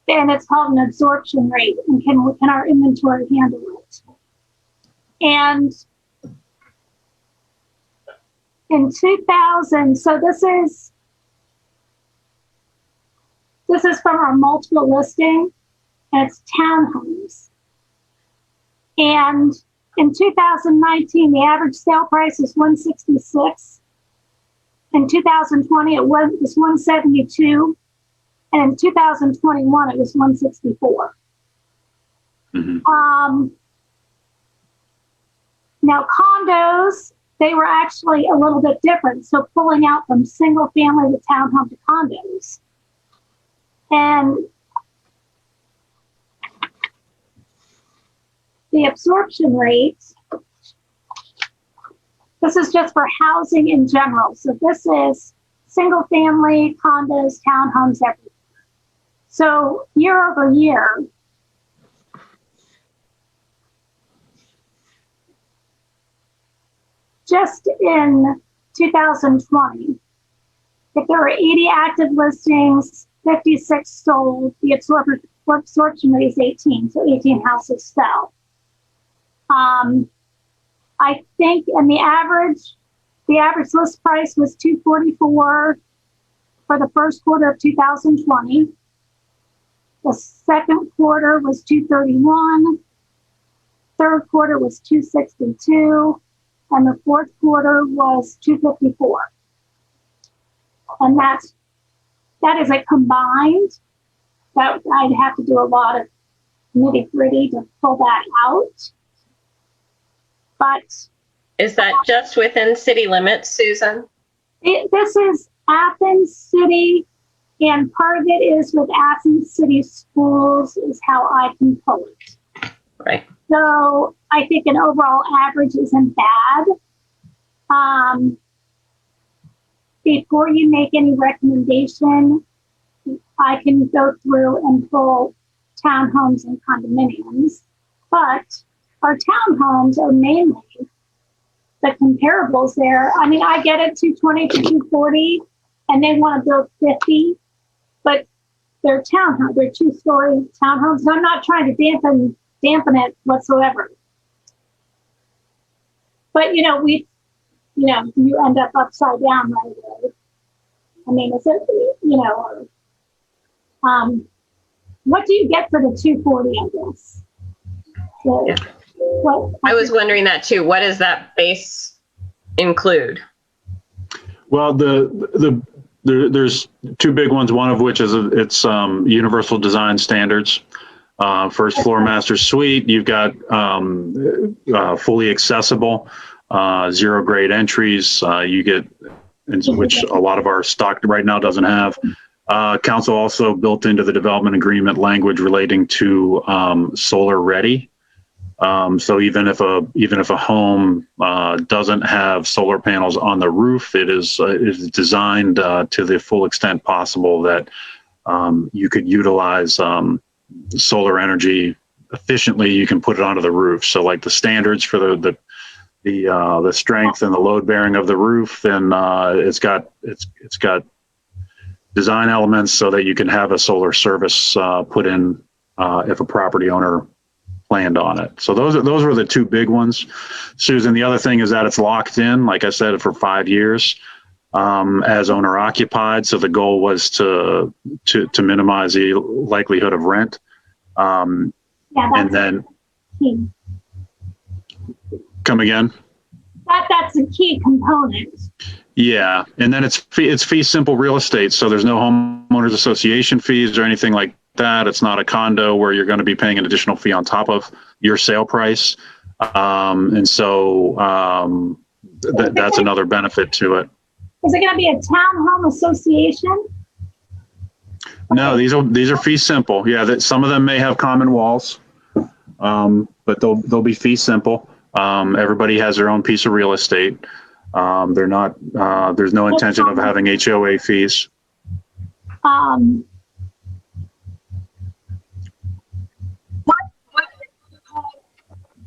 and it's called an absorption rate, and can our inventory handle it? And in 2000, so this is from our multiple listing, and it's townhomes. And in 2019, the average sale price is $166. In 2020, it was $172. And in 2021, it was $164. Mm-hmm. Now, condos, they were actually a little bit different. So pulling out from single family to townhome to condos. And the absorption rate, this is just for housing in general. So this is single family, condos, townhomes, everything. So year over year, just in 2020, if there were 80 active listings, 56 sold, the absorption rate is 18, so 18 houses sell. I think, and the average list price was $244 for the first quarter of 2020. The second quarter was $231. Third quarter was $262, and the fourth quarter was $254. And that is a combined. That I'd have to do a lot of nitty-gritty to pull that out. But is that just within city limits, Susan? This is Athens City, and part of it is with Athens City Schools is how I can pull it. Right. So I think an overall average isn't bad. Before you make any recommendation, I can go through and pull townhomes and condominiums, but our townhomes are mainly the comparables there. I mean, I get it, 220 to 240, and they want to build 50, but they're townhomes, they're 2-story townhomes. So I'm not trying to dampen it whatsoever. But you end up upside down right away. I mean, is it, what do you get for the 240, I guess? So, Yeah. I was wondering that too. What does that base include? Well, there's two big ones. One of which is it's universal design standards. First floor master suite. You've got fully accessible, zero grade entries. You get, which a lot of our stock right now doesn't have. Council also built into the development agreement language relating to solar ready. So even if a home doesn't have solar panels on the roof, it is designed to the full extent possible that you could utilize solar energy efficiently. You can put it onto the roof. So like the standards for the strength and the load bearing of the roof, and it's got design elements so that you can have a solar service put in if a property owner planned on it. So those were the two big ones, Susan. The other thing is that it's locked in, like I said, for 5 years as owner occupied. So the goal was to minimize the likelihood of rent. And then key. Come again. That's a key component. Yeah, and then it's fee simple real estate. So there's no homeowners association fees or anything like that. It's not a condo where you're going to be paying an additional fee on top of your sale price. And so that's another benefit to it. Is it going to be a townhome association? No, these are fee simple. Yeah, some of them may have common walls, but they'll be fee simple. Everybody has their own piece of real estate. They're not. There's no intention of having HOA fees.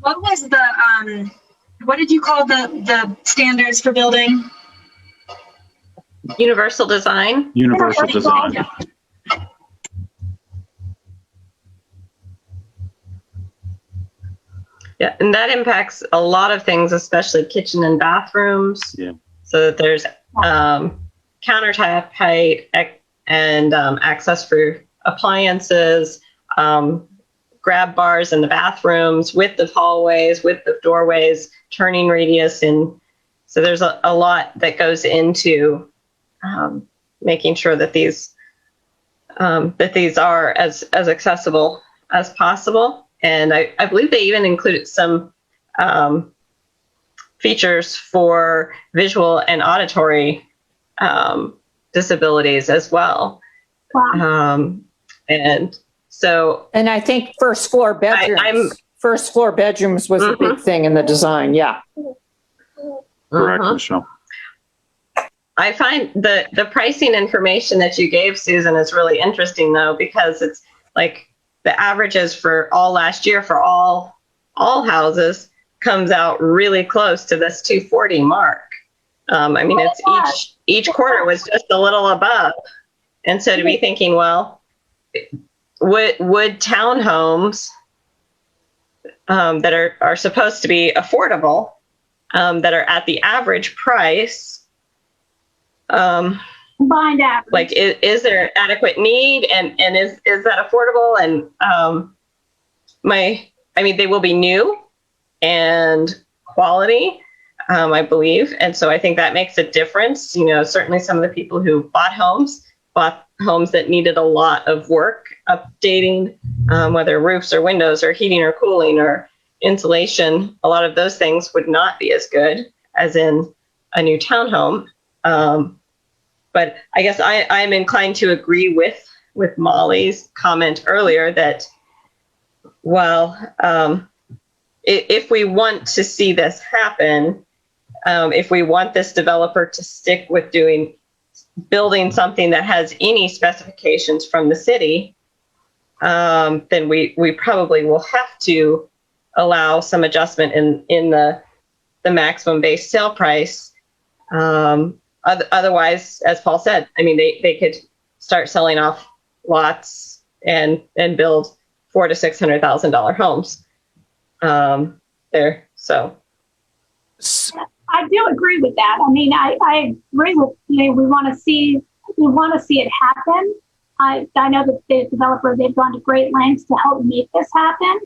What was the what did you call the standards for building? Universal design. Universal design. Yeah, and that impacts a lot of things, especially kitchen and bathrooms. Yeah. So that there's countertop height and access for appliances, grab bars in the bathrooms, width of hallways, width of doorways, turning radius, and so there's a lot that goes into making sure that these are as accessible as possible. And I believe they even included some features for visual and auditory disabilities as well. Wow. And I think first floor bedrooms was a big thing in the design. Yeah. Correct, Michelle. I find the pricing information that you gave, Susan, is really interesting though, because it's like the averages for all last year for all houses comes out really close to this 240 mark. I mean, it's each quarter was just a little above. And so to be thinking, well, would townhomes that are supposed to be affordable, that are at the average price, Combined average. like is there adequate need and is that affordable? And they will be new and quality, I believe. And so I think that makes a difference. You know, certainly some of the people who bought homes that needed a lot of work updating, whether roofs or windows or heating or cooling or insulation. A lot of those things would not be as good as in a new townhome. But I guess I'm inclined to agree with Molly's comment earlier that, well, if we want to see this happen, if we want this developer to stick with building something that has any specifications from the city, then we probably will have to allow some adjustment in the maximum base sale price. Otherwise, as Paul said, I mean, they could start selling off lots and build $400,000 to $600,000 homes there. So I do agree with that. I mean, I agree with you. We want to see it happen. I know that the developer, they've gone to great lengths to help make this happen.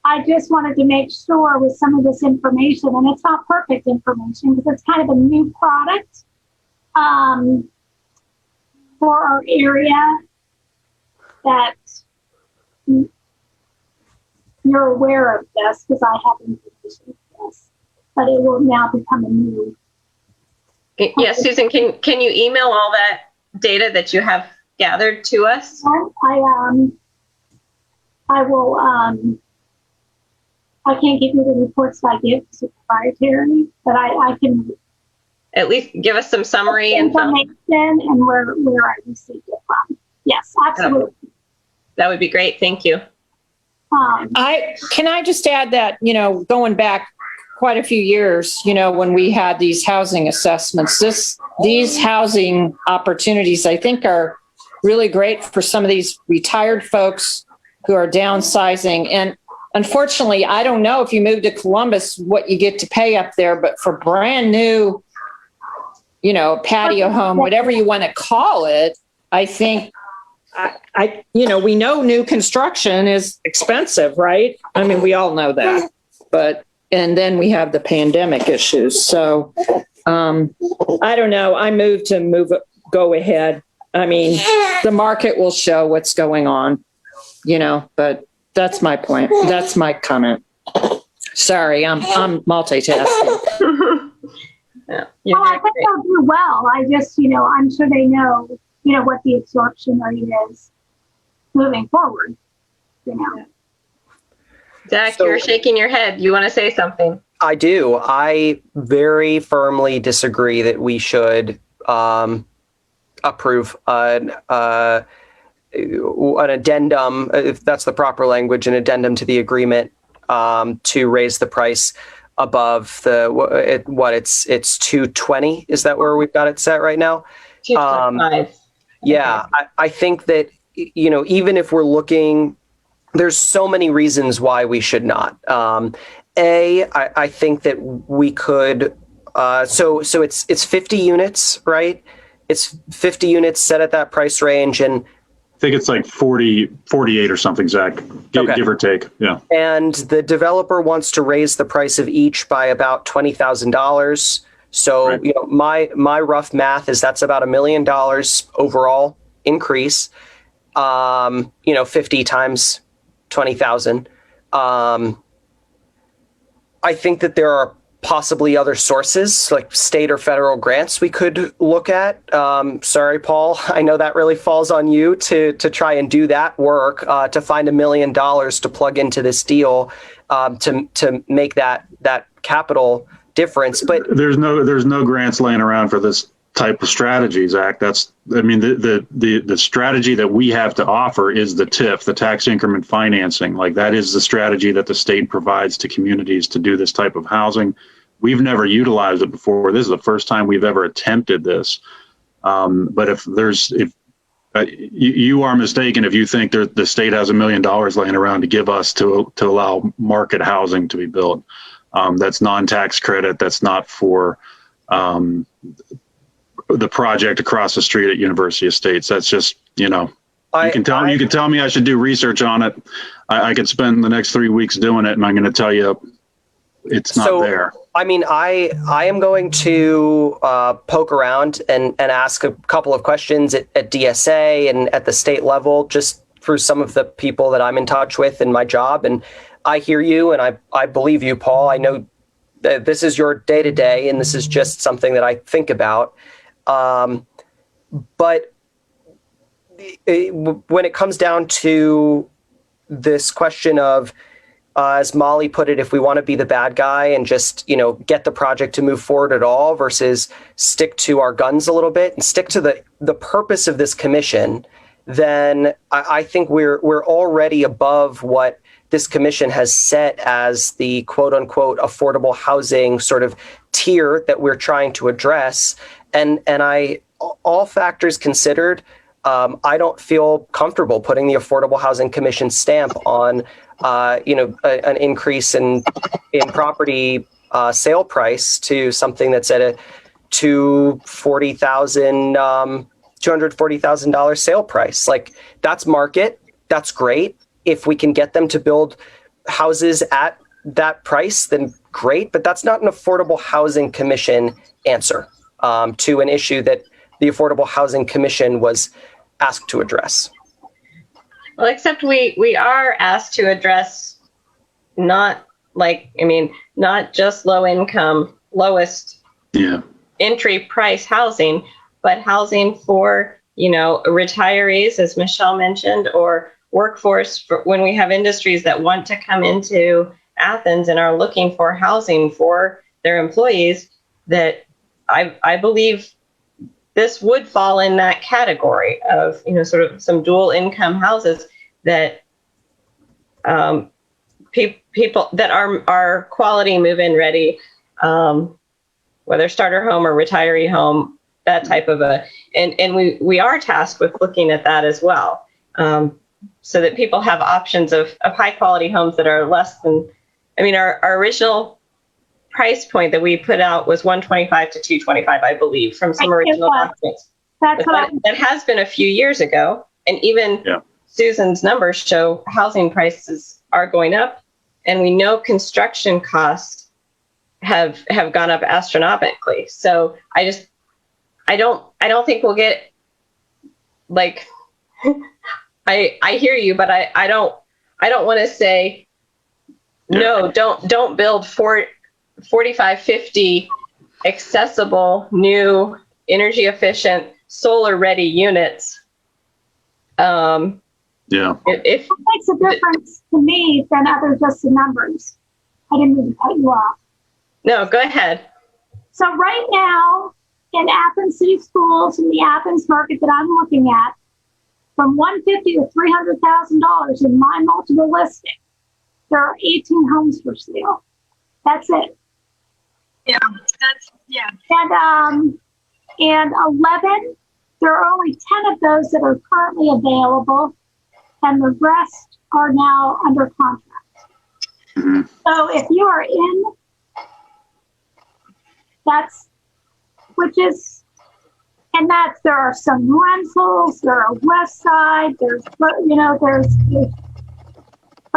I just wanted to make sure with some of this information, and it's not perfect information because it's kind of a new product for our area, that you're aware of this, because I have information of this, but it will now become a new. yes, Susan, can you email all that data that you have gathered to us? I will. I can't give you the reports I give, it's proprietary, but I can At least give us some summary information and where I received it from. Yes, absolutely. That would be great. Thank you. Can I just add that, going back quite a few years, when we had these housing assessments, these housing opportunities, I think, are really great for some of these retired folks who are downsizing. And unfortunately, I don't know if you move to Columbus, what you get to pay up there, but for brand new, patio home, whatever you want to call it, I think we know new construction is expensive, right? I mean, we all know that, and then we have the pandemic issues. So, I don't know. I go ahead. I mean, the market will show what's going on, but that's my point. That's my comment. Sorry, I'm multitasking. Yeah, I think they'll do well. I just, I'm sure they know, what the absorption rate is moving forward. Zach, you're shaking your head. You want to say something? I do. I very firmly disagree that we should approve an addendum, if that's the proper language, an addendum to the agreement to raise the price above it's 220. Is that where we've got it set right now? 225. Yeah, I think that, even if we're looking, there's so many reasons why we should not. I think that we could, so it's 50 units, right? It's 50 units set at that price range, and I think it's like 48 or something, Zach, give or take. Yeah. And the developer wants to raise the price of each by about $20,000. So, right. My rough math is that's about $1 million overall increase. 50 times 20,000. I think that there are possibly other sources like state or federal grants we could look at. Sorry, Paul, I know that really falls on you to try and do that work, to find $1 million to plug into this deal, to make that capital difference. But there's no grants laying around for this type of strategy, Zach. The strategy that we have to offer is the TIF, the tax increment financing. Like, that is the strategy that the state provides to communities to do this type of housing. We've never utilized it before. This is the first time we've ever attempted this. But if you are mistaken if you think the state has $1 million laying around to give us to allow market housing to be built. That's non-tax credit. That's not for the project across the street at University Estates. That's just, you can tell me I should do research on it. I could spend the next 3 weeks doing it, and I'm going to tell you it's not there. I mean, I am going to poke around and ask a couple of questions at DSA and at the state level, just through some of the people that I'm in touch with in my job. And I hear you, and I believe you, Paul. I know that this is your day-to-day, and this is just something that I think about. But when it comes down to this question of, as Molly put it, if we want to be the bad guy and just, get the project to move forward at all versus stick to our guns a little bit and stick to the purpose of this commission, then I think we're already above what this commission has set as the quote unquote affordable housing sort of tier that we're trying to address. And all factors considered, I don't feel comfortable putting the Affordable Housing Commission stamp on, an increase in property sale price to something that's at a $240,000 sale price. Like, that's market. That's great. If we can get them to build houses at that price, then great. But that's not an Affordable Housing Commission answer to an issue that the Affordable Housing Commission was asked to address. Well, except we are asked to address not just low income, lowest entry price housing, but housing for, retirees, as Michelle mentioned, or workforce for when we have industries that want to come into Athens and are looking for housing for their employees, that I believe this would fall in that category of, sort of some dual income houses that people that are quality move-in ready, whether starter home or retiree home, that type of and we are tasked with looking at that as well, so that people have options of high quality homes that are less than, our original price point that we put out was 125 to 225, I believe, from some original documents. That has been a few years ago, and even Susan's numbers show housing prices are going up, and we know construction costs have gone up astronomically. So I don't think we'll get, like, I hear you, but I don't want to say no, don't build 45, 50 accessible, new, energy efficient, solar ready units. It makes a difference to me than other just the numbers. I didn't mean to cut you off. No, go ahead. So right now in Athens City Schools, in the Athens market that I'm looking at, from $150,000 to $300,000 in my multiple listing, there are 18 homes for sale. That's it. And 11, there are only 10 of those that are currently available, and the rest are now under contract. Mm-hmm. So if you are in, there are some rentals, there are west side, but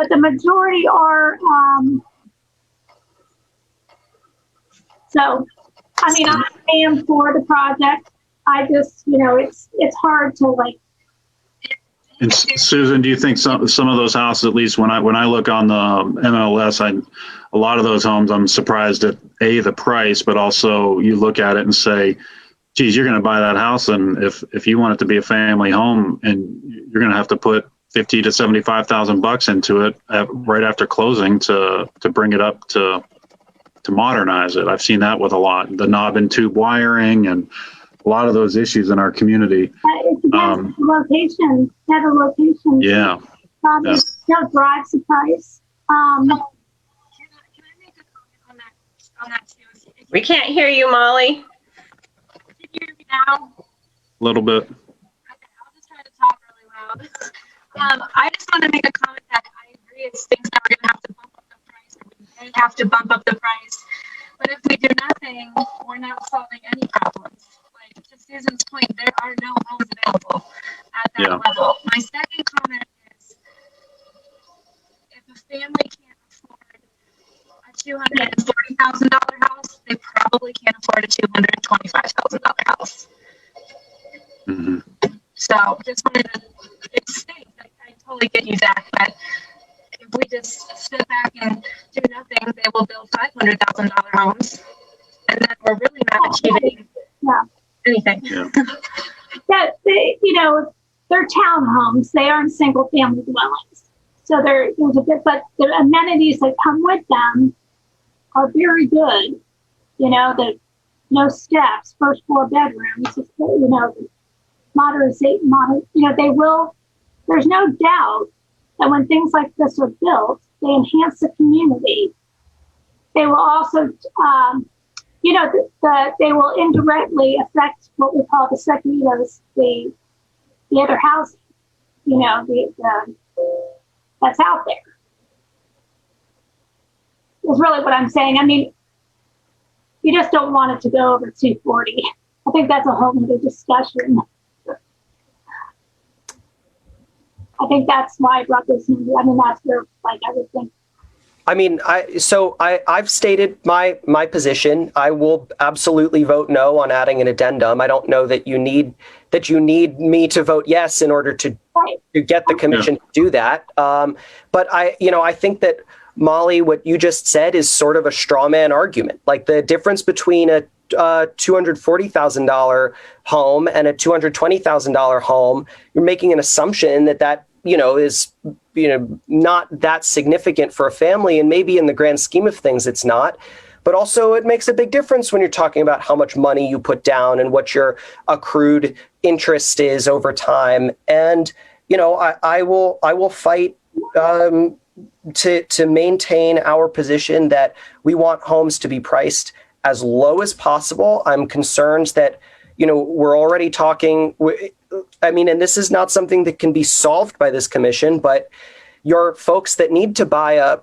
the majority are, I am for the project. I just, it's hard to like. And Susan, do you think some of those houses, at least when I look on the MLS, a lot of those homes, I'm surprised at the price, but also you look at it and say, geez, you're going to buy that house, and if you want it to be a family home, and you're going to have to put $50,000 to $75,000 into it right after closing to bring it up to modernize it. I've seen that with a lot, the knob and tube wiring and a lot of those issues in our community. It depends on the location. Yeah. Drives the price. Can I make a comment on that too? We can't hear you, Molly. Can you hear me now? A little bit. Okay, I'll just try to talk really loud. I just want to make a comment that I agree it's things that we're going to have to bump up the price, or we may have to bump up the price. But if we do nothing, we're not solving any problems. Like, to Susan's point, there are no homes available at that level. My second comment is, if a family can't afford a $240,000 house, they probably can't afford a $225,000 house. Mm-hmm. So just wanted to state that I totally get you, Zach, but if we just sit back and do nothing, they will build $500,000 homes, and then we're really not achieving anything. They're townhomes. They aren't single family dwellings. So there's a bit, but the amenities that come with them are very good. The no steps, first floor bedrooms, they will, there's no doubt that when things like this are built, they enhance the community. They will also, they will indirectly affect what we call the seguidos, the other housing, that's out there. Is really what I'm saying. I mean, you just don't want it to go over 240. I think that's a whole other discussion. I think that's why I brought this in. I mean, that's where, everything. I mean, I've stated my position. I will absolutely vote no on adding an addendum. I don't know that you need me to vote yes in order to get the commission to do that. But I think that, Molly, what you just said is sort of a straw man argument. Like, the difference between a $240,000 home and a $220,000 home, you're making an assumption that is not that significant for a family, and maybe in the grand scheme of things it's not. But also, it makes a big difference when you're talking about how much money you put down and what your accrued interest is over time. And I will fight to maintain our position that we want homes to be priced as low as possible. I'm concerned that, we're already talking, and this is not something that can be solved by this commission, but your folks that need to buy a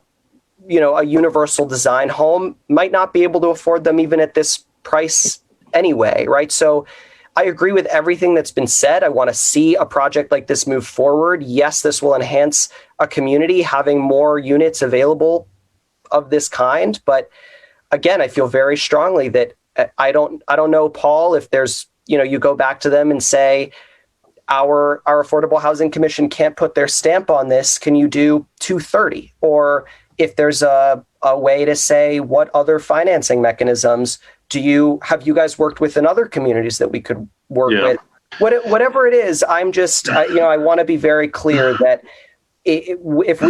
universal design home might not be able to afford them even at this price anyway, right? So I agree with everything that's been said. I want to see a project like this move forward. Yes, this will enhance a community, having more units available of this kind. But again, I feel very strongly that I don't know, Paul, if there's, you go back to them and say, our Affordable Housing Commission can't put their stamp on this. Can you do 230? Or if there's a way to say, what other financing mechanisms have you guys worked with in other communities that we could work with? Whatever it is, I'm just, I want to be very clear that if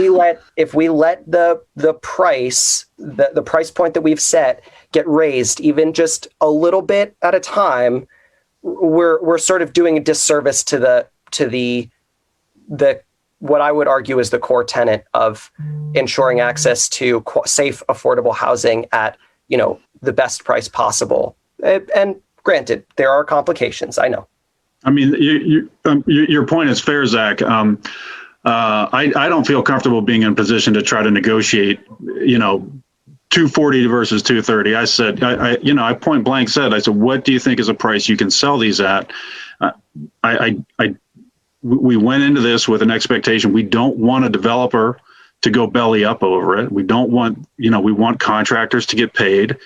we let the price point that we've set get raised even just a little bit at a time, we're sort of doing a disservice to the what I would argue is the core tenet of ensuring access to safe, affordable housing at the best price possible. And granted, there are complications. I know. I mean, your point is fair, Zach. I don't feel comfortable being in a position to try to negotiate, 240 versus 230. I said, I point blank said, I said, what do you think is a price you can sell these at? We went into this with an expectation. We don't want a developer to go belly up over it. We don't want, we want contractors to get paid.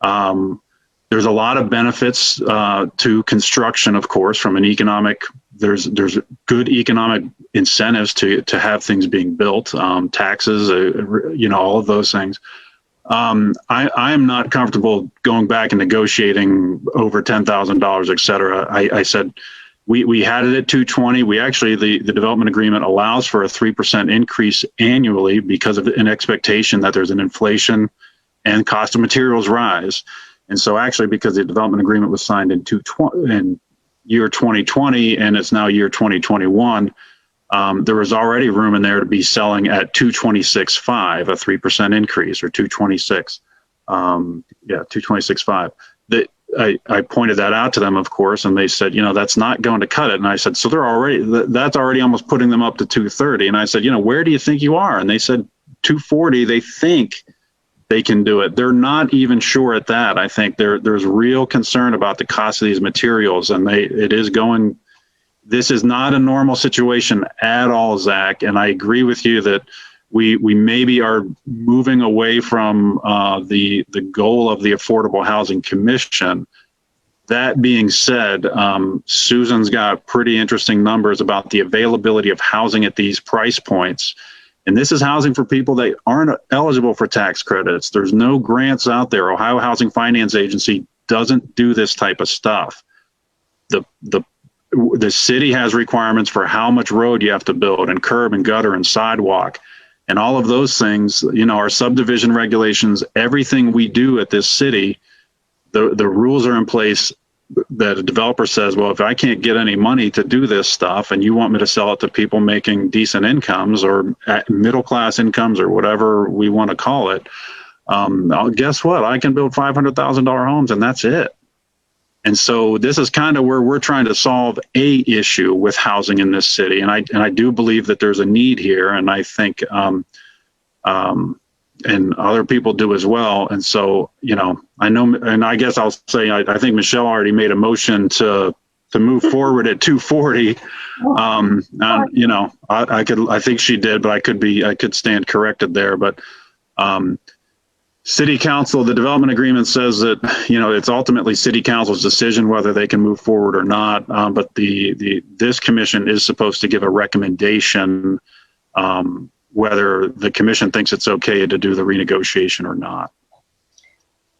There's a lot of benefits to construction, of course, from an economic, there's good economic incentives to have things being built, taxes, all of those things. I am not comfortable going back and negotiating over $10,000, et cetera. I said, we had it at 220. We actually, the development agreement allows for a 3% increase annually because of an expectation that there's an inflation and cost of materials rise. And so actually, because the development agreement was signed in year 2020 and it's now year 2021, there was already room in there to be selling at 226.5, a 3% increase, or 226. 226.5. I pointed that out to them, of course, and they said, that's not going to cut it. And I said, so that's already almost putting them up to 230. And I said, where do you think you are? And they said 240. They think they can do it. They're not even sure at that. I think there's real concern about the cost of these materials, and this is not a normal situation at all, Zach. And I agree with you that we maybe are moving away from the goal of the Affordable Housing Commission. That being said, Susan's got pretty interesting numbers about the availability of housing at these price points. And this is housing for people that aren't eligible for tax credits. There's no grants out there. Ohio Housing Finance Agency doesn't do this type of stuff. The city has requirements for how much road you have to build, and curb and gutter and sidewalk. And all of those things, our subdivision regulations, everything we do at this city, the rules are in place that a developer says, well, if I can't get any money to do this stuff and you want me to sell it to people making decent incomes or middle class incomes or whatever we want to call it, guess what? I can build $500,000 homes and that's it. And so this is kind of where we're trying to solve a issue with housing in this city. And I do believe that there's a need here. And I think, and other people do as well. And so, I know, and I guess I'll say, I think Michelle already made a motion to move forward at 240. I think she did, but I could stand corrected there. But, City Council, the development agreement says that, it's ultimately City Council's decision whether they can move forward or not. But this commission is supposed to give a recommendation, whether the commission thinks it's okay to do the renegotiation or not.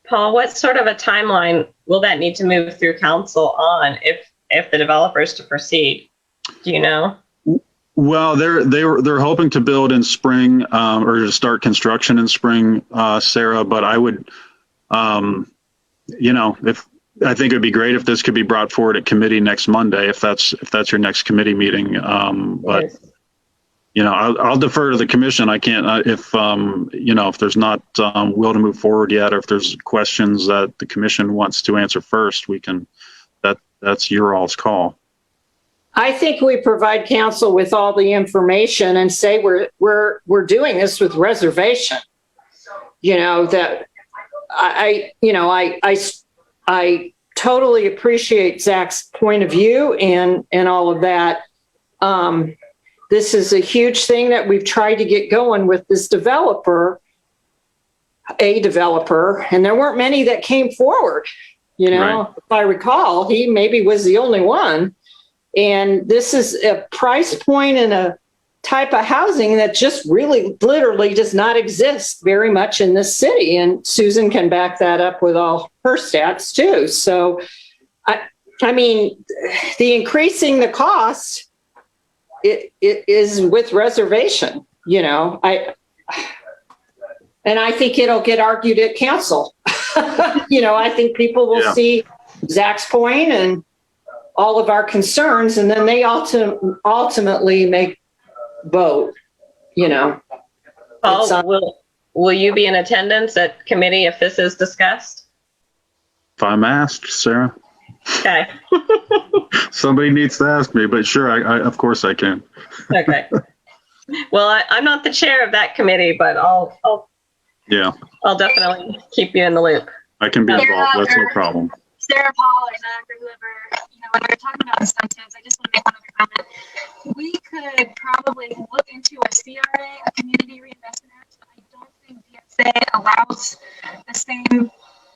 Paul, what sort of a timeline will that need to move through council on if the developer is to proceed? Do you know? Well, they're hoping to build in spring, or to start construction in spring, Sarah. But I would, I think it'd be great if this could be brought forward at committee next Monday, if that's your next committee meeting. But Yes. I'll defer to the commission. I can't if there's not will to move forward yet, or if there's questions that the commission wants to answer first, we can. That's your all's call. I think we provide council with all the information and say we're doing this with reservation. That I totally appreciate Zach's point of view and all of that. This is a huge thing that we've tried to get going with this developer, and there weren't many that came forward. Right. If I recall, he maybe was the only one. And this is a price point and a type of housing that just really literally does not exist very much in this city. And Susan can back that up with all her stats too. So, I mean, the increasing the cost, it is with reservation, and I think it'll get argued at council. I think people will see Zach's point and all of our concerns, and then they ultimately make vote, Paul, will you be in attendance at committee if this is discussed? If I'm asked, Sarah. Okay. Somebody needs to ask me, but sure, I of course I can. Okay. Well, I'm not the chair of that committee, but I'll definitely keep you in the loop. I can be involved. That's no problem. Sarah, Paul, or Zach, or whoever, when we're talking about incentives, I just want to make one other comment. We could probably look into a CRA, a Community Reinvestment Act, but I don't think DSA allows the same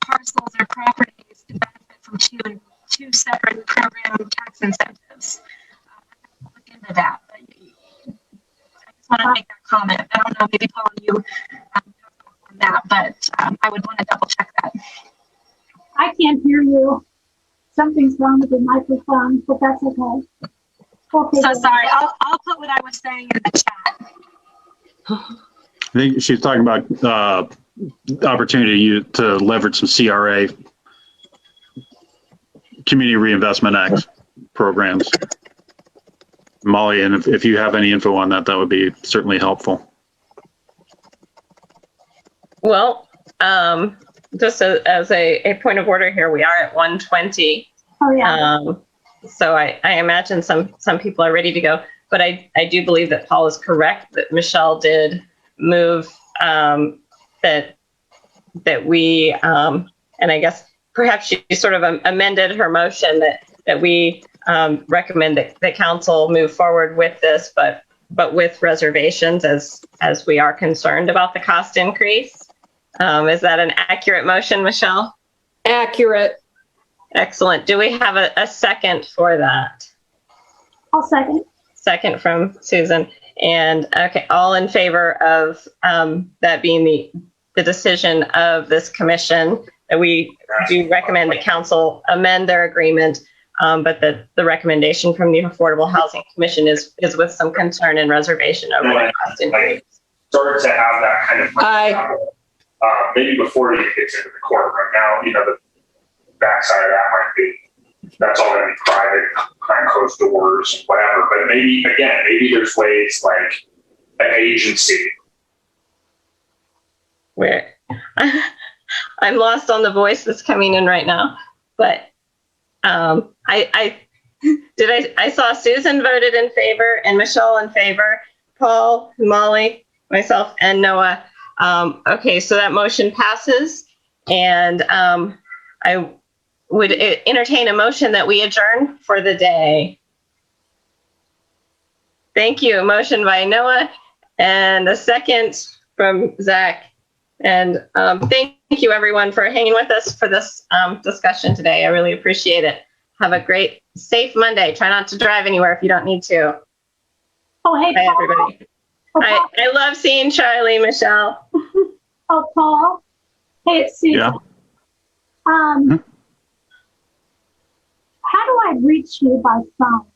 parcels or properties to benefit from two separate program tax incentives. I have to look into that, but I just want to make that comment. I don't know, maybe Paul, you on that, but I would want to double check that. I can't hear you. Something's wrong with the microphone, but that's okay. So sorry. I'll put what I was saying in the chat. I think she's talking about the opportunity to leverage some CRA, Community Reinvestment Act programs. Molly, and if you have any info on that, that would be certainly helpful. Well, just as a point of order here, we are at 1:20. Oh, yeah. So I imagine some people are ready to go, but I do believe that Paul is correct that Michelle did move that we and I guess perhaps she sort of amended her motion that we recommend that council move forward with this, but with reservations as we are concerned about the cost increase. Is that an accurate motion, Michelle? Accurate. Excellent. Do we have a second for that? I'll second. Second from Susan. And okay, all in favor of that being the decision of this commission, that we do recommend that council amend their agreement, but that the recommendation from the Affordable Housing Commission is with some concern and reservation over the cost increase. Started to have that kind of Aye. maybe before it gets into the court. Right now, the backside of that might be that's all going to be private, behind closed doors, whatever. But maybe, again, maybe there's ways like an agency. Where I'm lost on the voice that's coming in right now, but I saw Susan voted in favor and Michelle in favor, Paul, Molly, myself, and Noah. Okay, so that motion passes, and I would entertain a motion that we adjourn for the day. Thank you. A motion by Noah and a second from Zach. And thank you, everyone, for hanging with us for this discussion today. I really appreciate it. Have a great, safe Monday. Try not to drive anywhere if you don't need to. Oh, hey, Bye, Paul. everybody. Oh, Paul. I love seeing Charlie, Michelle. Oh, Paul. Hey, it's Susan. Yeah. How do I reach you by phone?